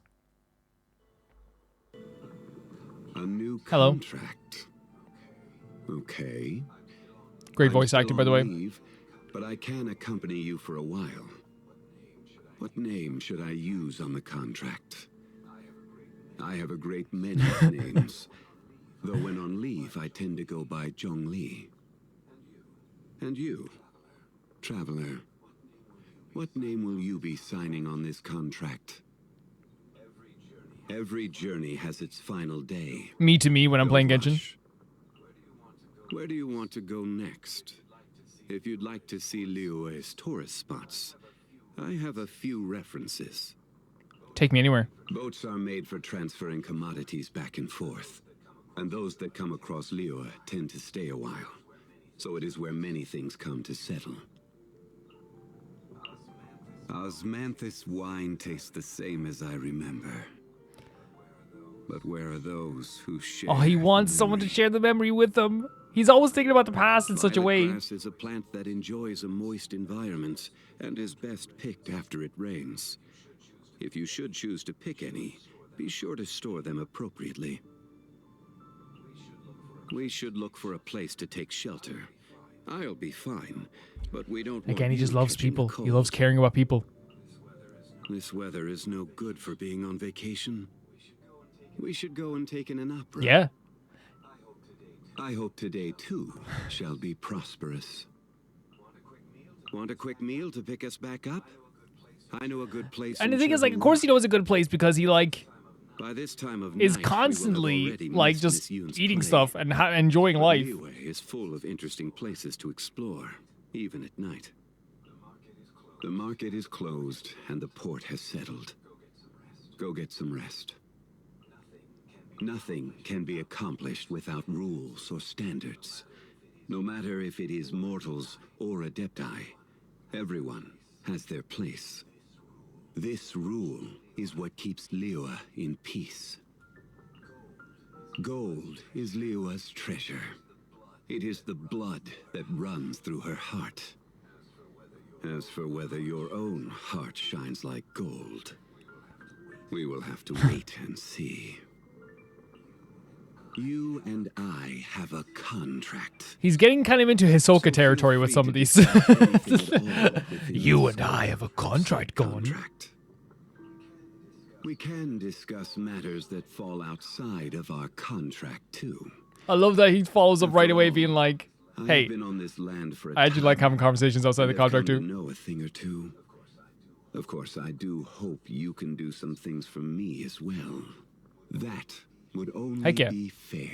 Speaker 11: A new
Speaker 1: Hello.
Speaker 11: Contract. Okay.
Speaker 1: Great voice acting, by the way.
Speaker 11: Leave, but I can accompany you for a while. What name should I use on the contract? I have a great many names, though when on leave I tend to go by Zhongli. And you, traveler, what name will you be signing on this contract? Every journey has its final day.
Speaker 1: Me to me when I'm playing Genshin.
Speaker 11: Where do you want to go next? If you'd like to see Liyue's tourist spots, I have a few references.
Speaker 1: Take me anywhere.
Speaker 11: Boats are made for transferring commodities back and forth, and those that come across Liyue tend to stay a while. So it is where many things come to settle. Osmanthus wine tastes the same as I remember. But where are those who share?
Speaker 1: Oh, he wants someone to share the memory with them. He's always thinking about the past in such a way.
Speaker 11: Violet grass is a plant that enjoys a moist environment and is best picked after it rains. If you should choose to pick any, be sure to store them appropriately. We should look for a place to take shelter. I'll be fine, but we don't.
Speaker 1: Again, he just loves people. He loves caring about people.
Speaker 11: This weather is no good for being on vacation. We should go and take in an opera.
Speaker 1: Yeah.
Speaker 11: I hope today, too, shall be prosperous. Want a quick meal to pick us back up? I know a good place.
Speaker 1: And the thing is, like, of course he knows a good place because he, like,
Speaker 11: by this time of
Speaker 1: is
Speaker 11: night,
Speaker 1: constantly, like, just eating stuff and enjoying life.
Speaker 11: Liyue is full of interesting places to explore, even at night. The market is closed and the port has settled. Go get some rest. Nothing can be accomplished without rules or standards. No matter if it is mortals or adepti, everyone has their place. This rule is what keeps Liyue in peace. Gold is Liyue's treasure. It is the blood that runs through her heart. As for whether your own heart shines like gold, we will have to wait and see. You and I have a contract.
Speaker 1: He's getting kind of into Hisoka territory with some of these. You and I have a contract going.
Speaker 11: We can discuss matters that fall outside of our contract too.
Speaker 1: I love that he follows up right away being like, hey,
Speaker 11: I've been on this land for a
Speaker 1: I actually like having conversations outside the
Speaker 11: and have
Speaker 1: contract
Speaker 11: come
Speaker 1: too.
Speaker 11: to know a thing or two. Of course, I do hope you can do some things for me as well. That would only
Speaker 1: Heck yeah.
Speaker 11: be fair.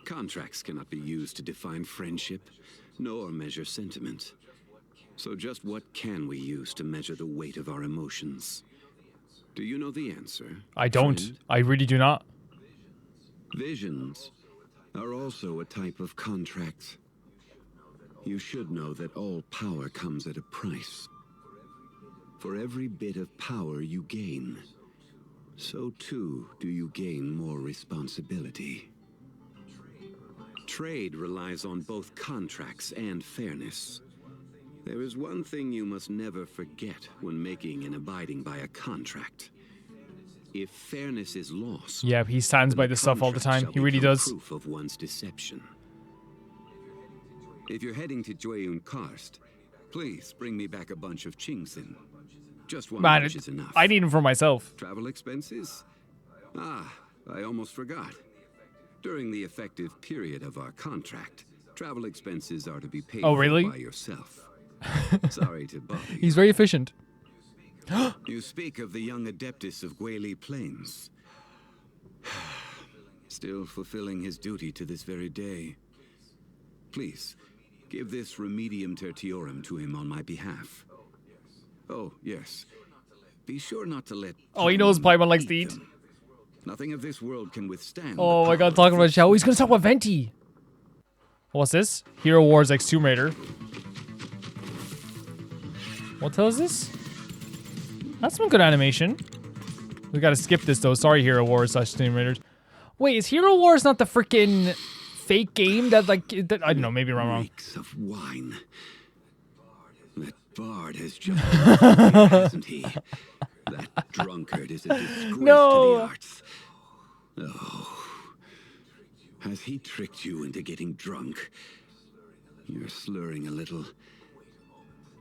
Speaker 11: Contracts cannot be used to define friendship, nor measure sentiment. So just what can we use to measure the weight of our emotions? Do you know the answer?
Speaker 1: I don't.
Speaker 11: friend?
Speaker 1: I really do not.
Speaker 11: Visions are also a type of contract. You should know that all power comes at a price. For every bit of power you gain, so too do you gain more responsibility. Trade relies on both contracts and fairness. There is one thing you must never forget when making and abiding by a contract. If fairness is lost,
Speaker 1: Yeah, he stands by this stuff all the
Speaker 11: contract
Speaker 1: time.
Speaker 11: shall
Speaker 1: He really
Speaker 11: become
Speaker 1: does.
Speaker 11: Proof of one's deception. If you're heading to Joyun Karst, please bring me back a bunch of Chingsin. Just one
Speaker 1: Man,
Speaker 11: bunch is enough.
Speaker 1: I need him for myself.
Speaker 11: Travel expenses? Ah, I almost forgot. During the effective period of our contract, travel expenses are to be paid
Speaker 1: Oh,
Speaker 11: for
Speaker 1: really?
Speaker 11: by yourself. Sorry to bother you.
Speaker 1: He's very efficient.
Speaker 11: You speak of the young adeptus of Guili Plains. Still fulfilling his duty to this very day. Please, give this Remedium Tertiorum to him on my behalf. Oh, yes. Be sure not to let...
Speaker 1: Oh, he knows Paimon likes to eat.
Speaker 11: them. Nothing of this world can withstand...
Speaker 1: Oh
Speaker 11: the
Speaker 1: my god,
Speaker 11: power
Speaker 1: talking
Speaker 11: of
Speaker 1: about
Speaker 11: this-
Speaker 1: Shao. He's gonna talk about Venti. What's this? Hero Wars X Tomb Raider. What the hell is this? That's some good animation. We gotta skip this though. Sorry, Hero Wars / Tomb Raiders. Wait, is Hero Wars not the freaking fake game that like that, I don't know, maybe I'm wrong.
Speaker 11: Reeks of wine. That bard has just... hasn't he? That drunkard is a disgrace
Speaker 1: No.
Speaker 11: to the arts. Oh. Has he tricked you into getting drunk? You're slurring a little.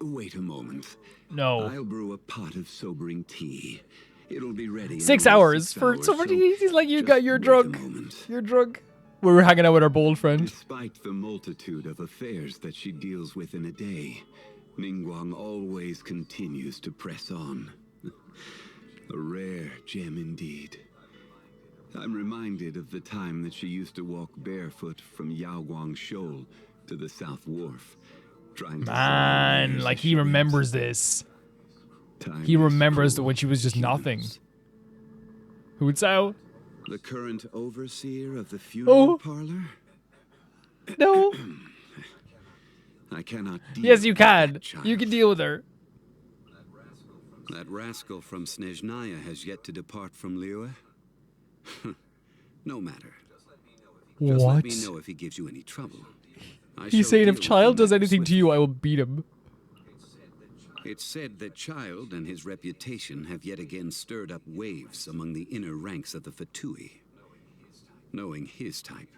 Speaker 11: Wait a moment.
Speaker 1: No.
Speaker 11: I'll brew a pot of sobering tea. It'll be ready in
Speaker 1: 6
Speaker 11: only
Speaker 1: hours
Speaker 11: 6
Speaker 1: for
Speaker 11: hours,
Speaker 1: so many. He's like, you
Speaker 11: just
Speaker 1: got, you're
Speaker 11: wait a
Speaker 1: drunk.
Speaker 11: moment.
Speaker 1: You're drunk. We were hanging out with our bold friend.
Speaker 11: Despite the multitude of affairs that she deals with in a day, Ningguang always continues to press on. A rare gem indeed. I'm reminded of the time that she used to walk barefoot from Yaoguang Shoal to the South Wharf, trying to
Speaker 1: Man, like he remembers this. He remembers that when she was just nothing. Who'd say?
Speaker 11: The current overseer of the funeral parlor?
Speaker 1: No.
Speaker 11: I cannot deal
Speaker 1: Yes, you
Speaker 11: with
Speaker 1: can.
Speaker 11: that child.
Speaker 1: You can deal with her.
Speaker 11: That rascal from Snezhnaya has yet to depart from Liyue. No matter. Just let me know if he gives you any trouble.
Speaker 1: He's saying if Child does anything to you, I will beat him.
Speaker 11: It's said that Child and his reputation have yet again stirred up waves among the inner ranks of the Fatui. Knowing his type,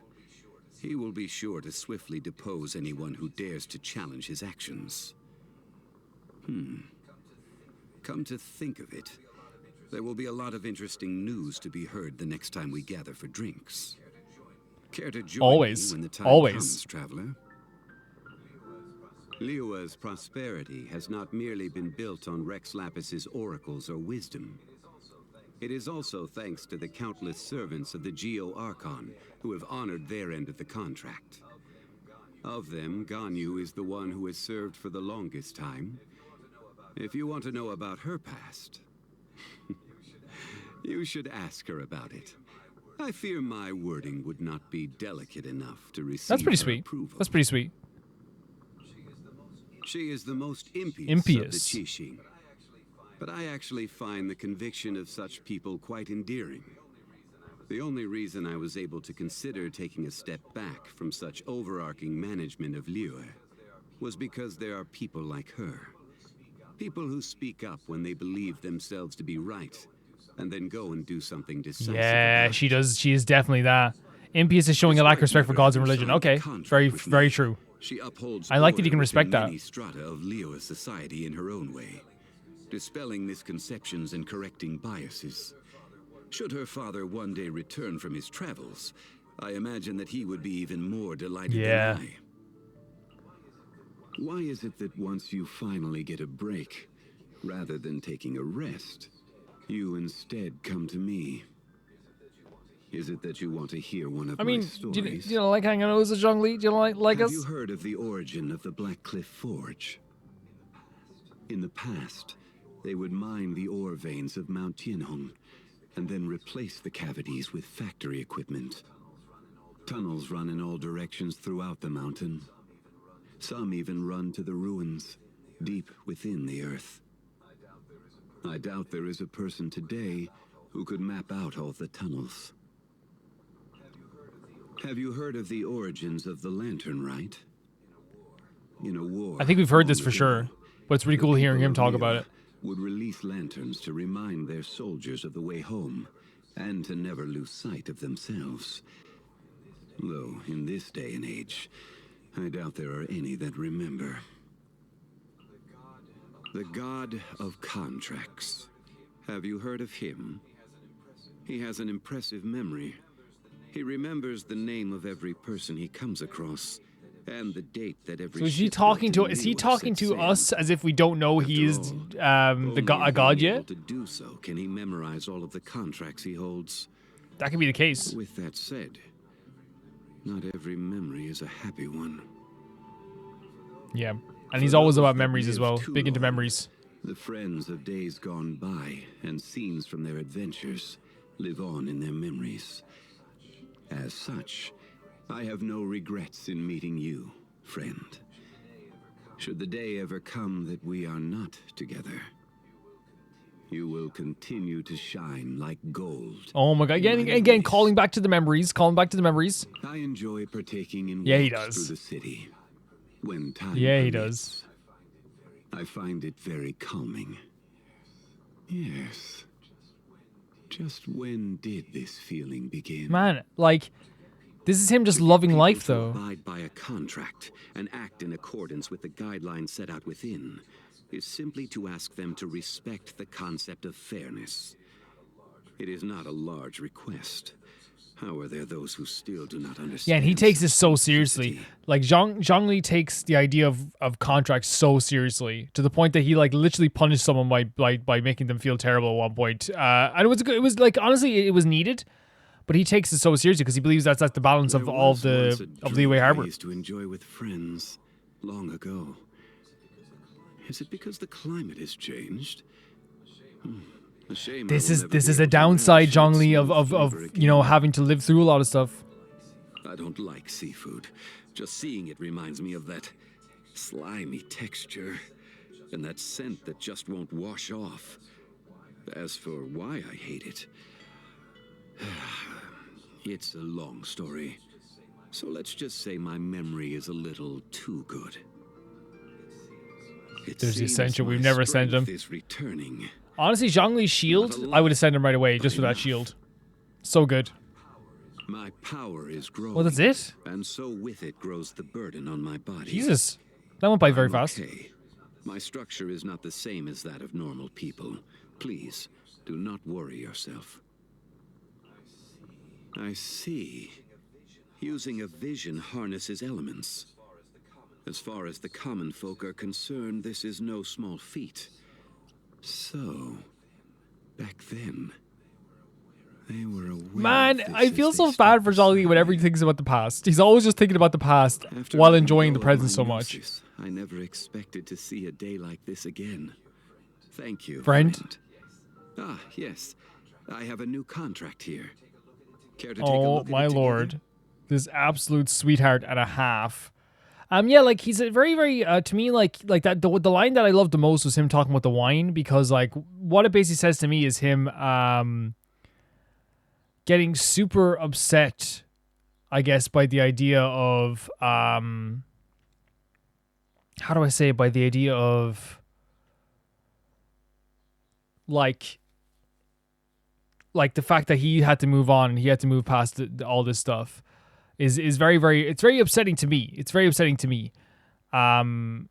Speaker 11: he will be sure to swiftly depose anyone who dares to challenge his actions. Come to think of it, there will be a lot of interesting news to be heard the next time we gather for drinks. Care to join me when the time comes, traveler? Liyue's prosperity has not merely been built on Rex Lapis's oracles or wisdom. It is also thanks to the countless servants of the Geo Archon who have honored their end of the contract. Of them, Ganyu is the one who has served for the longest time. If you want to know about her past, you should ask her about it. I fear my wording would not be delicate enough to receive
Speaker 1: That's pretty
Speaker 11: her
Speaker 1: sweet.
Speaker 11: approval.
Speaker 1: That's pretty sweet.
Speaker 11: She is the most impious,
Speaker 1: Impious.
Speaker 11: of the Qixing. But I actually find the conviction of such people quite endearing. The only reason I was able to consider taking a step back from such overarching management of Liyue was because there are people like her. People who speak up when they believe themselves to be right, and then go and do something decisive.
Speaker 1: Yeah,
Speaker 11: about
Speaker 1: she
Speaker 11: it.
Speaker 1: does. She is definitely that. Impious is showing a lack of respect for gods and religion. Okay, very, very true.
Speaker 11: She upholds
Speaker 1: I like that
Speaker 11: order
Speaker 1: you can respect
Speaker 11: within
Speaker 1: that.
Speaker 11: many strata of Liyue society in her own way, dispelling misconceptions and correcting biases. Should her father one day return from his travels, I imagine that he would be even more delighted
Speaker 1: Yeah.
Speaker 11: than I. Why is it that once you finally get a break, rather than taking a rest, you instead come to me? Is it that you want to hear one of
Speaker 1: I
Speaker 11: my
Speaker 1: mean,
Speaker 11: stories?
Speaker 1: do you like hanging out with us, Zhongli? Do you like
Speaker 11: Have
Speaker 1: us?
Speaker 11: you heard of the origin of the Black Cliff Forge? In the past, they would mine the ore veins of Mount Tianhong and then replace the cavities with factory equipment. Tunnels run in all directions throughout the mountain. Some even run to the ruins, deep within the earth. I doubt there is a person today who could map out all the tunnels. Have you heard of the origins of the Lantern Rite? In a war,
Speaker 1: I think we've heard this
Speaker 11: long
Speaker 1: for
Speaker 11: ago,
Speaker 1: sure, but it's pretty
Speaker 11: the
Speaker 1: cool hearing
Speaker 11: people
Speaker 1: him
Speaker 11: of
Speaker 1: talk
Speaker 11: Liyue
Speaker 1: about it.
Speaker 11: would release lanterns to remind their soldiers of the way home, and to never lose sight of themselves. Though, in this day and age, I doubt there are any that remember. The God of Contracts. Have you heard of him? He has an impressive memory. He remembers the name of every person he comes across, and the date that every
Speaker 1: So is he
Speaker 11: ship
Speaker 1: talking
Speaker 11: built
Speaker 1: to?
Speaker 11: in
Speaker 1: Is he
Speaker 11: Liyue
Speaker 1: talking
Speaker 11: set
Speaker 1: to
Speaker 11: sail.
Speaker 1: us as if we don't know he is the
Speaker 11: Only
Speaker 1: a god
Speaker 11: being
Speaker 1: yet?
Speaker 11: able to do so can he memorize all of the contracts he holds.
Speaker 1: That could be the case.
Speaker 11: With that said, not every memory is a happy one.
Speaker 1: Yeah, and he's always about memories as well. Big into memories.
Speaker 11: The friends of days gone by and scenes from their adventures live on in their memories. As such, I have no regrets in meeting you, friend. Should the day ever come that we are not together, you will continue to shine like gold.
Speaker 1: Oh my god! Again, calling back to the memories. Calling back to the memories.
Speaker 11: I enjoy partaking in
Speaker 1: Yeah, he
Speaker 11: walks
Speaker 1: does.
Speaker 11: through the city. When time
Speaker 1: Yeah, he
Speaker 11: permits.
Speaker 1: does.
Speaker 11: I find it very calming. Yes. Just when did this feeling begin?
Speaker 1: Man, like, this is him just loving life,
Speaker 11: To
Speaker 1: though.
Speaker 11: abide by a contract and act in accordance with the guidelines set out within is simply to ask them to respect the concept of fairness. It is not a large request. However, there are those who still do not understand.
Speaker 1: Yeah, and he takes this so seriously. Like Zhongli takes the idea of contracts so seriously to the point that he like literally punished someone by making them feel terrible at one point. And it was good. It was like honestly it was needed, but he takes it so seriously because he believes that's the balance of all of the Liyue Harbor.
Speaker 11: I used to enjoy with friends long ago. Is it because the climate has changed? A shame.
Speaker 1: This is a downside, Zhongli, of you know, having to live through a lot of stuff.
Speaker 11: I don't like seafood. Just seeing it reminds me of that slimy texture and that scent that just won't wash off. As for why I hate it, it's a long story. So let's just say my memory is a little too good.
Speaker 1: There's the Ascension. We've never sent him.
Speaker 11: Is returning.
Speaker 1: Honestly, Zhongli's shield, I would have sent him right away just for that shield. So good.
Speaker 11: My power is growing.
Speaker 1: Well, that's it?
Speaker 11: And so with it grows the burden on my body.
Speaker 1: Jesus. That went by very fast.
Speaker 11: Okay. My structure is not the same as that of normal people. Please, do not worry yourself. I see. Using a vision harnesses elements. As far as the common folk are concerned, this is no small feat. So, back then, they were aware.
Speaker 1: Man, I feel so bad for Zhongli whenever he thinks about the past. He's always just thinking about the past while enjoying the present so much.
Speaker 11: I never expected to see a day like this again. Thank you,
Speaker 1: friend.
Speaker 11: Ah, yes. I have a new contract here. Care to take a
Speaker 1: Oh,
Speaker 11: look at
Speaker 1: my
Speaker 11: it
Speaker 1: lord. This absolute sweetheart and a half. Yeah, like he's a very, very to me like that. The line that I loved the most was him talking about the wine, because like what it basically says to me is him getting super upset, I guess, by the idea of how do I say it? By the idea of like the fact that he had to move on and he had to move past all this stuff. Is very, very, it's very upsetting to me. It's very upsetting to me that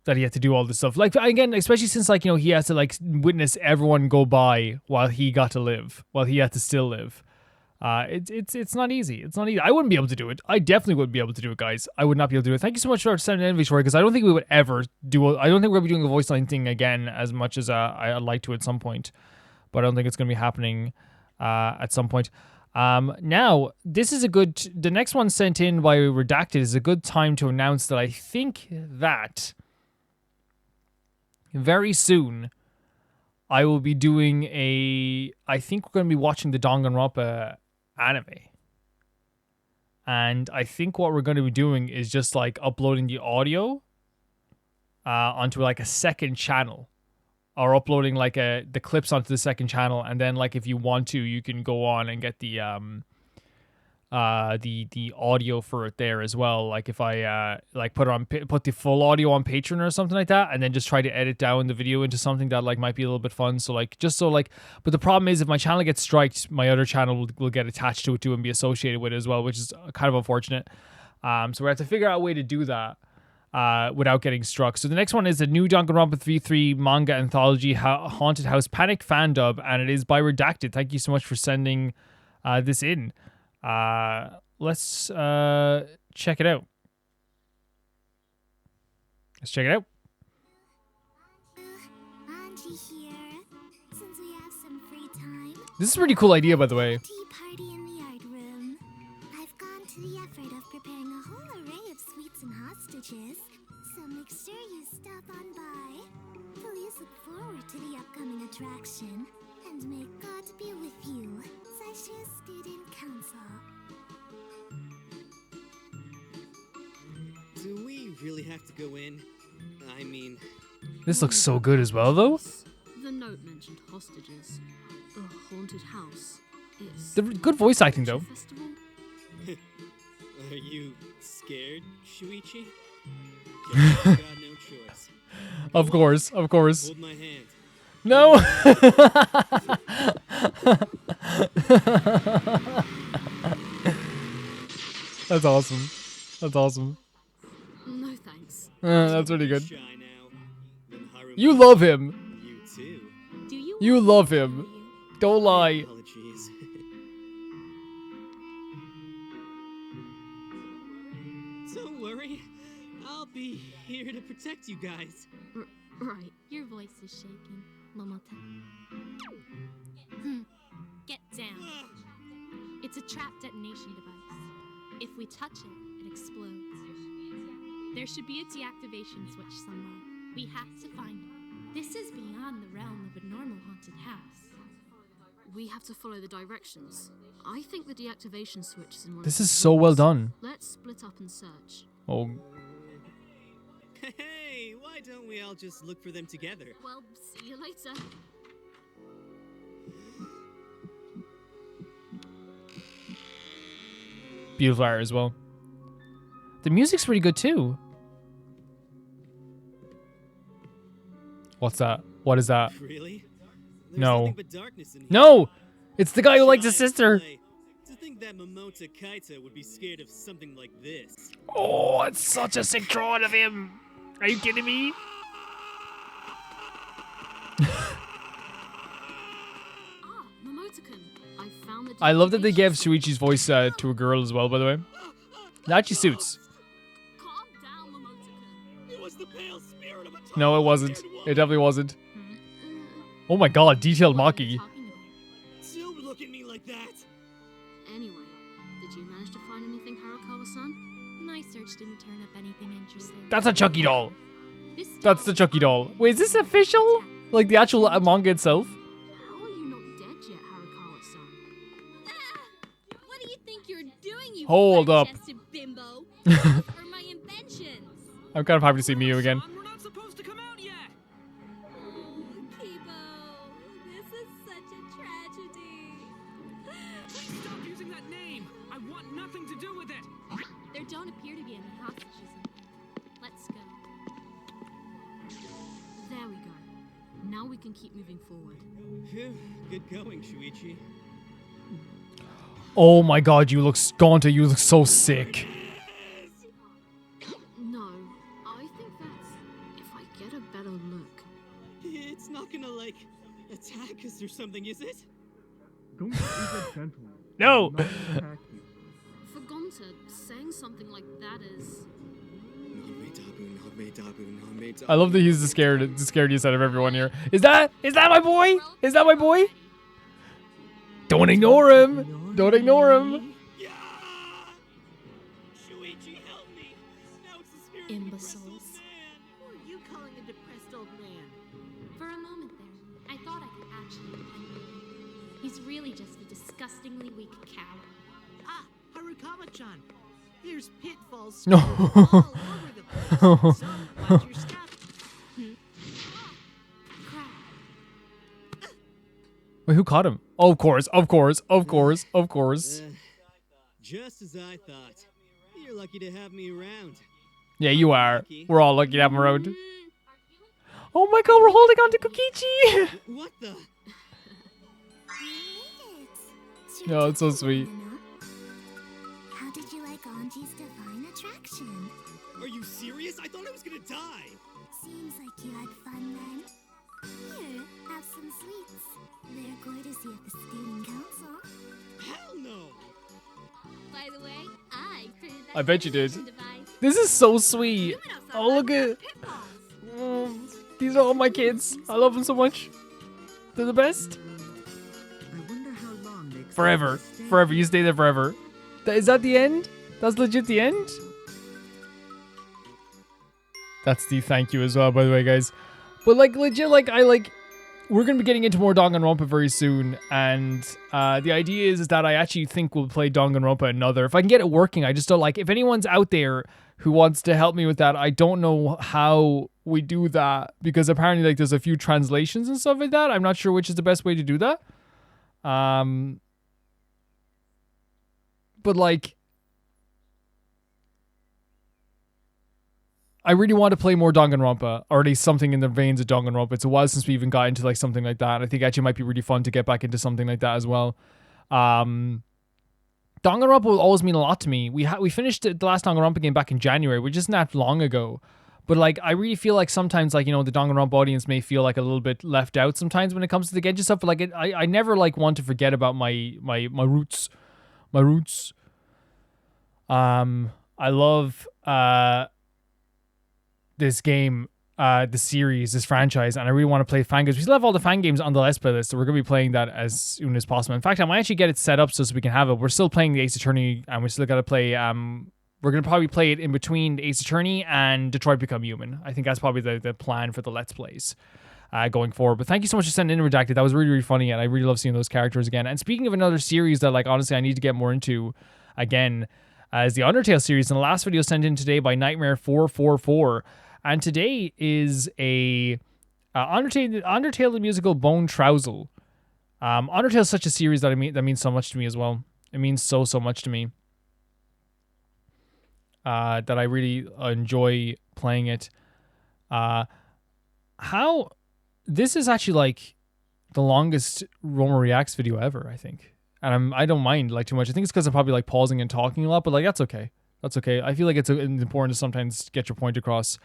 Speaker 1: he had to do all this stuff. Like, again, especially since, like, you know, he has to, like, witness everyone go by while he got to live, while he had to still live. It's not easy. It's not easy. I wouldn't be able to do it. I definitely wouldn't be able to do it, guys. I would not be able to do it. Thank you so much for sending an invitation, because I don't think we would ever do I don't think we're going to be doing a voice line thing again as much as I'd like to at some point. But I don't think it's going to be happening at some point. Now, this is the next one sent in by Redacted is a good time to announce that I think that very soon I will be doing I think we're going to be watching the Danganronpa anime. And I think what we're going to be doing is just like uploading the audio onto like a second channel. Or uploading like the clips onto the second channel, and then like if you want to, you can go on and get the audio for it there as well. Like if I like put the full audio on Patreon or something like that, and then just try to edit down the video into something that like might be a little bit fun. So like but the problem is if my channel gets striked, my other channel will get attached to it too and be associated with it as well, which is kind of unfortunate. So we have to figure out a way to do that. Without getting struck. So the next one is a new Danganronpa 3 manga anthology, Haunted House Panic fan dub, and it is by Redacted. Thank you so much for sending this in. Let's check it out. Let's check it out. This is a pretty cool idea, by the way.
Speaker 5: So make sure you stop on by. Please look forward to the upcoming attraction, and may God be with you, Zaishu Student Council.
Speaker 4: Do we really have to go in? I mean...
Speaker 1: This looks so good as well, though.
Speaker 12: The note mentioned hostages. A haunted house.
Speaker 1: The good voice acting, though.
Speaker 4: Are you scared, Shuichi? Got no choice.
Speaker 1: Of course.
Speaker 4: Hold my hand.
Speaker 1: No. That's awesome.
Speaker 12: No thanks.
Speaker 1: That's really good. You love him.
Speaker 4: You too.
Speaker 12: Do you?
Speaker 1: You love him. Don't lie.
Speaker 4: Apologies. Don't worry. I'll be here to protect you guys.
Speaker 12: Right. Your voice is shaking, Momota.
Speaker 5: Get down.
Speaker 13: It's a trap detonation device. If we touch it, it explodes. There should be a deactivation switch somewhere. We have to find it. This is beyond the realm of a normal haunted house.
Speaker 12: We have to follow the directions. I think the deactivation switch is in one
Speaker 1: This
Speaker 12: of
Speaker 1: is
Speaker 12: the
Speaker 1: so well
Speaker 12: rooms.
Speaker 1: done.
Speaker 12: Let's split up and search.
Speaker 1: Oh,
Speaker 4: Hey, why don't we all just look for them together?
Speaker 12: Well, see you later.
Speaker 1: beautiful art as well. The music's pretty good too. What's that? What is that?
Speaker 4: Really? There's
Speaker 1: No.
Speaker 4: nothing but darkness in here.
Speaker 1: No! It's the guy who likes his sister.
Speaker 4: To think that Momota Kaita would be scared of something like this.
Speaker 1: Oh, it's such a sick drawing of him. Are you kidding me?
Speaker 12: Momotakun, I found the
Speaker 1: I love that they
Speaker 12: deactivation
Speaker 1: gave
Speaker 12: switch.
Speaker 1: Shuichi's voice to a girl as well, by the way. That actually suits.
Speaker 12: Calm down, Momotakun.
Speaker 4: It was the pale spirit of a
Speaker 1: No, it wasn't. It definitely wasn't. Oh my god, detailed Maki.
Speaker 4: Don't look at me like that.
Speaker 12: Anyway, did you manage to find anything, Harukawa-san?
Speaker 13: My search didn't turn up anything interesting.
Speaker 1: That's a Chucky doll. That's the Chucky doll. Wait, is this official? Like the actual manga itself?
Speaker 12: How are you not dead yet, Harukawa-san?
Speaker 5: What do you think you're doing, you
Speaker 1: Hold up.
Speaker 5: flat-chested bimbo? For my inventions.
Speaker 1: I'm kind of happy to see Miyu again.
Speaker 4: We're not supposed to come out yet.
Speaker 5: Kibo, this is such a tragedy.
Speaker 4: Please stop using that name. I want nothing to do with it.
Speaker 13: There don't appear to be any hostages in here. Let's go.
Speaker 12: There we go. Now we can keep moving forward.
Speaker 4: Phew, good going, Shuichi.
Speaker 1: Oh my god, you look Gonta, you look so sick.
Speaker 12: No, I think that's if I get a better look.
Speaker 4: It's not gonna, like, attack us or something, is it?
Speaker 6: Don't be a gentleman.
Speaker 1: No!
Speaker 12: For Gonta, saying something like that is...
Speaker 1: I love that he's the scariest out of everyone here. Is that my boy? Is that my boy? Don't ignore him. Don't ignore him.
Speaker 4: Shuichi, help me. Now it's the spirit
Speaker 13: Imbeciles.
Speaker 4: Who are you calling a depressed old man?
Speaker 13: For a moment there, I thought I could actually defend him. He's really just a disgustingly weak coward.
Speaker 4: Ah, Harukawa-chan. There's pitfalls
Speaker 1: No.
Speaker 4: all over the place. So watch your step.
Speaker 1: Wait, who caught him? Oh, of course, of course, of course, of course.
Speaker 4: Just as I thought. You're lucky to have me around.
Speaker 1: Yeah, you are. We're all lucky to have him around. Oh my god, we're holding on to Kokichi!
Speaker 4: What the?
Speaker 1: No, it's so sweet.
Speaker 5: How did you like Anji's divine attraction?
Speaker 4: Are you serious? I thought I was gonna die.
Speaker 5: Seems like you had fun then. Here, have some sweets. They're courtesy of the student council.
Speaker 4: Hell no!
Speaker 5: By the way, I created that
Speaker 1: I bet you did.
Speaker 5: device.
Speaker 1: This is so sweet. Oh, look at... these are all my kids. I love them so much. They're the best. Forever. Forever. You stay there forever. Is that the end? That's legit the end? That's the thank you as well, by the way, guys. But, like, legit, like, we're going to be getting into more Danganronpa very soon. And the idea is that I actually think we'll play Danganronpa another. If I can get it working, I just don't like... If anyone's out there who wants to help me with that, I don't know how we do that. Because apparently, like, there's a few translations and stuff like that. I'm not sure which is the best way to do that. But, like... I really want to play more Danganronpa, or at least something in the veins of Danganronpa. It's a while since we even got into like something like that. I think actually it might be really fun to get back into something like that as well. Danganronpa will always mean a lot to me. We finished the last Danganronpa game back in January, which isn't that long ago. But like I really feel like sometimes like, you know, the Danganronpa audience may feel like a little bit left out sometimes when it comes to the Genshin stuff. But like I never like want to forget about my roots. My roots. I love this game the series, this franchise, and I really want to play fan games. We still have all the fan games on the Let's Play list, so we're going to be playing that as soon as possible. In fact, I might actually get it set up so we can have it. We're still playing the Ace Attorney, and we still got to play, we're going to probably play it in between Ace Attorney and Detroit Become Human. I think that's probably the plan for the Let's Plays going forward. But thank you so much for sending in Redacted. That was really, really funny, and I really love seeing those characters again. And speaking of another series that, like, honestly, I need to get more into again, is the Undertale series. And the last video sent in today by Nightmare444. And today is a Undertale the musical Bone Trousel. Undertale is such a series that that means so much to me as well. It means so much to me. That I really enjoy playing it. This is actually like the longest Roma Reacts video ever, I think. And I don't mind like too much. I think it's because I'm probably like pausing and talking a lot, but like that's okay. That's okay. I feel like it's important to sometimes get your point across.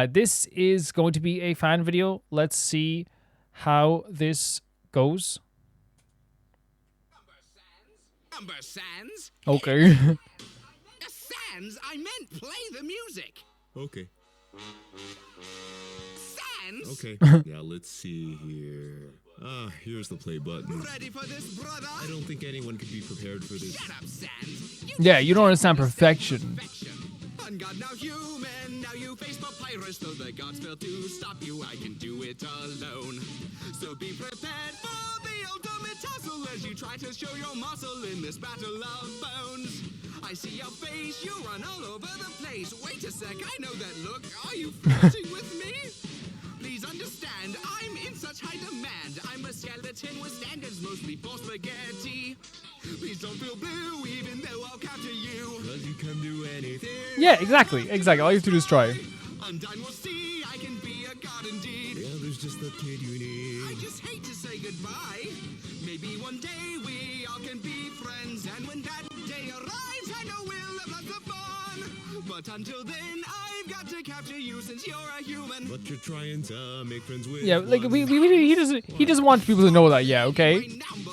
Speaker 1: This is going to be a fan video. Let's see how this goes.
Speaker 14: Number Sans.
Speaker 1: Okay.
Speaker 14: Sans, I meant play the music.
Speaker 7: Okay.
Speaker 14: Sans.
Speaker 7: Okay. Yeah, let's see here. Here's the play button.
Speaker 14: Ready for this, brother?
Speaker 7: I don't think anyone could be prepared for this.
Speaker 14: Shut up, Sans.
Speaker 1: Yeah, you don't understand perfection.
Speaker 14: God now human, now you face Papyrus, though the gods fail to stop you, I can do it alone. So be prepared for the ultimate tussle as you try to show your muscle in this battle of bones. I see your face, you run all over the place. Wait a sec, I know that look. Are you flirting with me? Please understand, I'm in such high demand. I'm a skeleton with standards mostly for spaghetti. Please don't feel blue, even though I'll capture you.
Speaker 7: Cause you can do anything.
Speaker 1: Yeah, exactly. All you have to do is try.
Speaker 14: Undone will see, I can be a god indeed.
Speaker 7: Yeah, there's just the kid you need.
Speaker 14: I just hate to say goodbye. Maybe one day we all can be friends, and when that day arrives, I know we'll have lots of fun. But until then, I've got to capture you since you're a human.
Speaker 7: But you're trying to make friends with.
Speaker 1: Yeah, like he doesn't want people to know that yet, okay?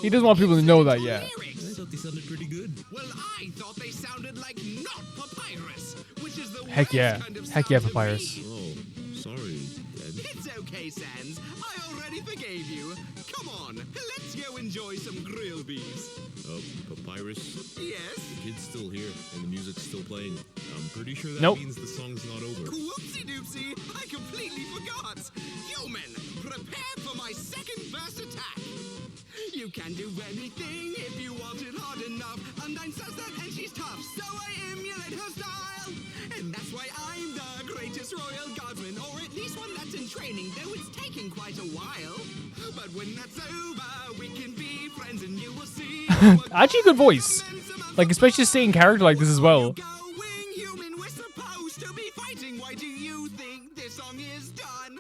Speaker 1: He doesn't want people to know that yet.
Speaker 7: I thought they sounded pretty good.
Speaker 14: Well, I thought they sounded like not Papyrus, which is the
Speaker 1: Heck yeah.
Speaker 14: kind of
Speaker 1: Heck yeah,
Speaker 14: sound to
Speaker 1: Papyrus.
Speaker 14: me.
Speaker 7: Oh, sorry, Dad.
Speaker 14: It's okay, Sans. I already forgave you. Come on, let's go enjoy some grill bees.
Speaker 7: Papyrus?
Speaker 14: Yes?
Speaker 7: The kid's still here, and the music's still playing. I'm pretty sure that
Speaker 1: Nope.
Speaker 7: means the song's not over.
Speaker 14: Whoopsie doopsie, I completely forgot. Human, prepare for my second burst attack. You can do anything if you want it hard enough. Undyne says that and she's tough, so I emulate her style. And that's why I'm the greatest royal guardsman, or at least one that's in training, though it's taking quite a while. But when that's over, we can be friends and you will see.
Speaker 1: Actually, good voice. Like, especially staying character like this as well.
Speaker 14: Human, we're supposed to be fighting. Why do you think this song is done?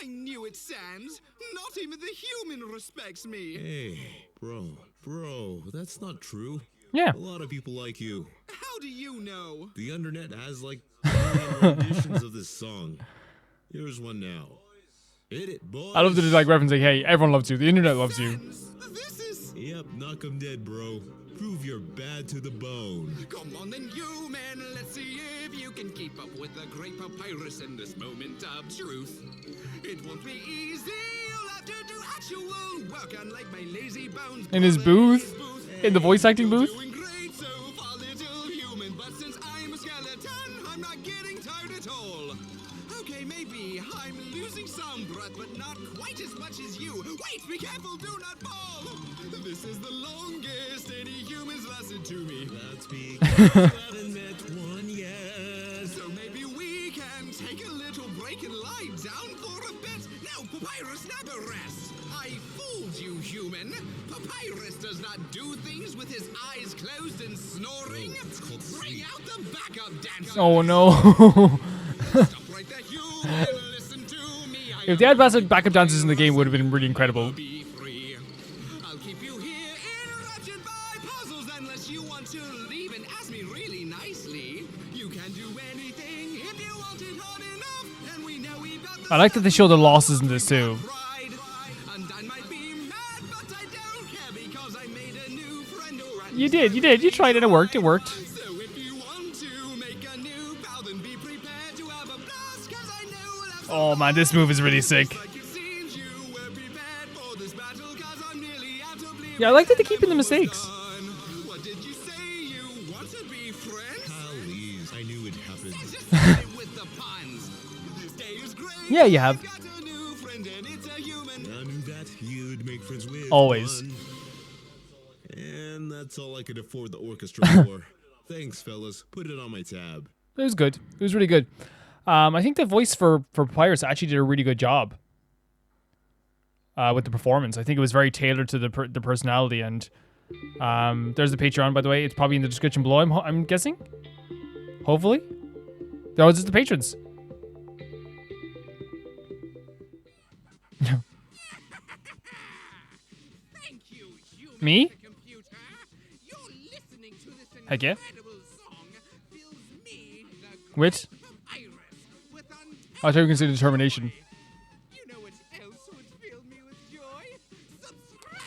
Speaker 14: I knew it, Sans. Not even the human respects me.
Speaker 7: Hey, bro, that's not true.
Speaker 1: Yeah.
Speaker 7: A lot of people like you.
Speaker 14: How do you know?
Speaker 7: The internet has like a million renditions of this song. Here's one now. Hit it, boys.
Speaker 1: I love that it's like referencing, hey, everyone loves you. The internet loves you.
Speaker 14: This is...
Speaker 7: Yep, knock 'em dead, bro. Prove you're bad to the bone.
Speaker 14: Come on then, human. Let's see if you can keep up with the great Papyrus in this moment of truth. It won't be easy. You'll have to do actual work, unlike my lazy bones.
Speaker 1: In his booth? In the voice acting booth?
Speaker 14: Doing great so far, little human. But since I'm a skeleton, I'm not getting tired at all. Okay, maybe I'm losing some breath, but not quite as much as you. Wait, be careful, do not fall. This is the longest any humans lasted to me.
Speaker 7: That's because you haven't met one yet.
Speaker 14: So maybe we can take a little break and lie down for a bit. Now, Papyrus, never rest. I fooled you, human. Papyrus does not do things with his eyes closed and snoring. Bring out the backup dancer.
Speaker 1: Oh no.
Speaker 14: Stop right there, human. Listen to me.
Speaker 1: If they had backup dancers in the game, it would have been really incredible.
Speaker 14: Be free. I'll keep you here interrupted by puzzles unless you want to leave and ask me really nicely. You can do anything if you want it hard enough. And we know we've got the
Speaker 1: I like that they show the losses in this too.
Speaker 14: pride. Undine might be mad, but I don't care because I made a new friend already.
Speaker 1: You did. You tried it. It worked.
Speaker 14: So if you want to make a new pal, then be prepared to have a blast.
Speaker 1: Oh man, this move is really sick. Yeah, I like that they keep in the mistakes.
Speaker 7: I knew it happened.
Speaker 1: Yeah, you have.
Speaker 7: I knew that you'd make friends with
Speaker 1: Always.
Speaker 7: one. And that's all I could afford the orchestra for. Thanks, fellas. Put it on my tab.
Speaker 1: It was good. It was really good. I think the voice for Papyrus actually did a really good job with the performance. I think it was very tailored to the personality. And there's the Patreon, by the way. It's probably in the description below, I'm guessing. Hopefully. No, it's just the patrons. Me? Heck yeah. Which? I thought you were going to say determination.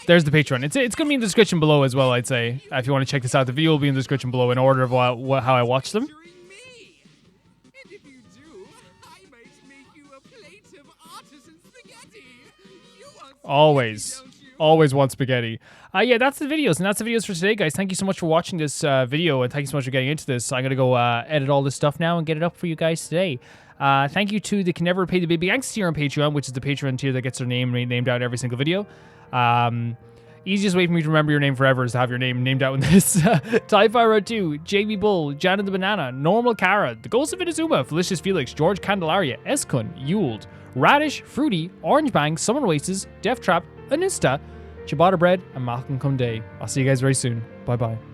Speaker 1: There's the Patreon. It's going to be in the description below as well, I'd say. If you want to check this out, the video will be in the description below in order of how I watch them. Always. Always want spaghetti. Yeah, that's the videos. And that's the videos for today, guys. Thank you so much for watching this video. And thank you so much for getting into this. I'm going to go edit all this stuff now and get it up for you guys today. Thank you to the Can Never Pay the Baby Gangsta tier on Patreon, which is the Patreon tier that gets their name named out in every single video. Easiest way for me to remember your name forever is to have your name named out in this. Typhiro 2, JB Bull, Janet the Banana, Normal Cara, The Ghost of Inazuma, Felicious Felix, George Candelaria, Eskun, Yuled, Radish, Fruity, Orange Bang, Summer Oasis, Death Trap, Anista, Ciabatta Bread, and Malcolm Conde. I'll see you guys very soon. Bye-bye.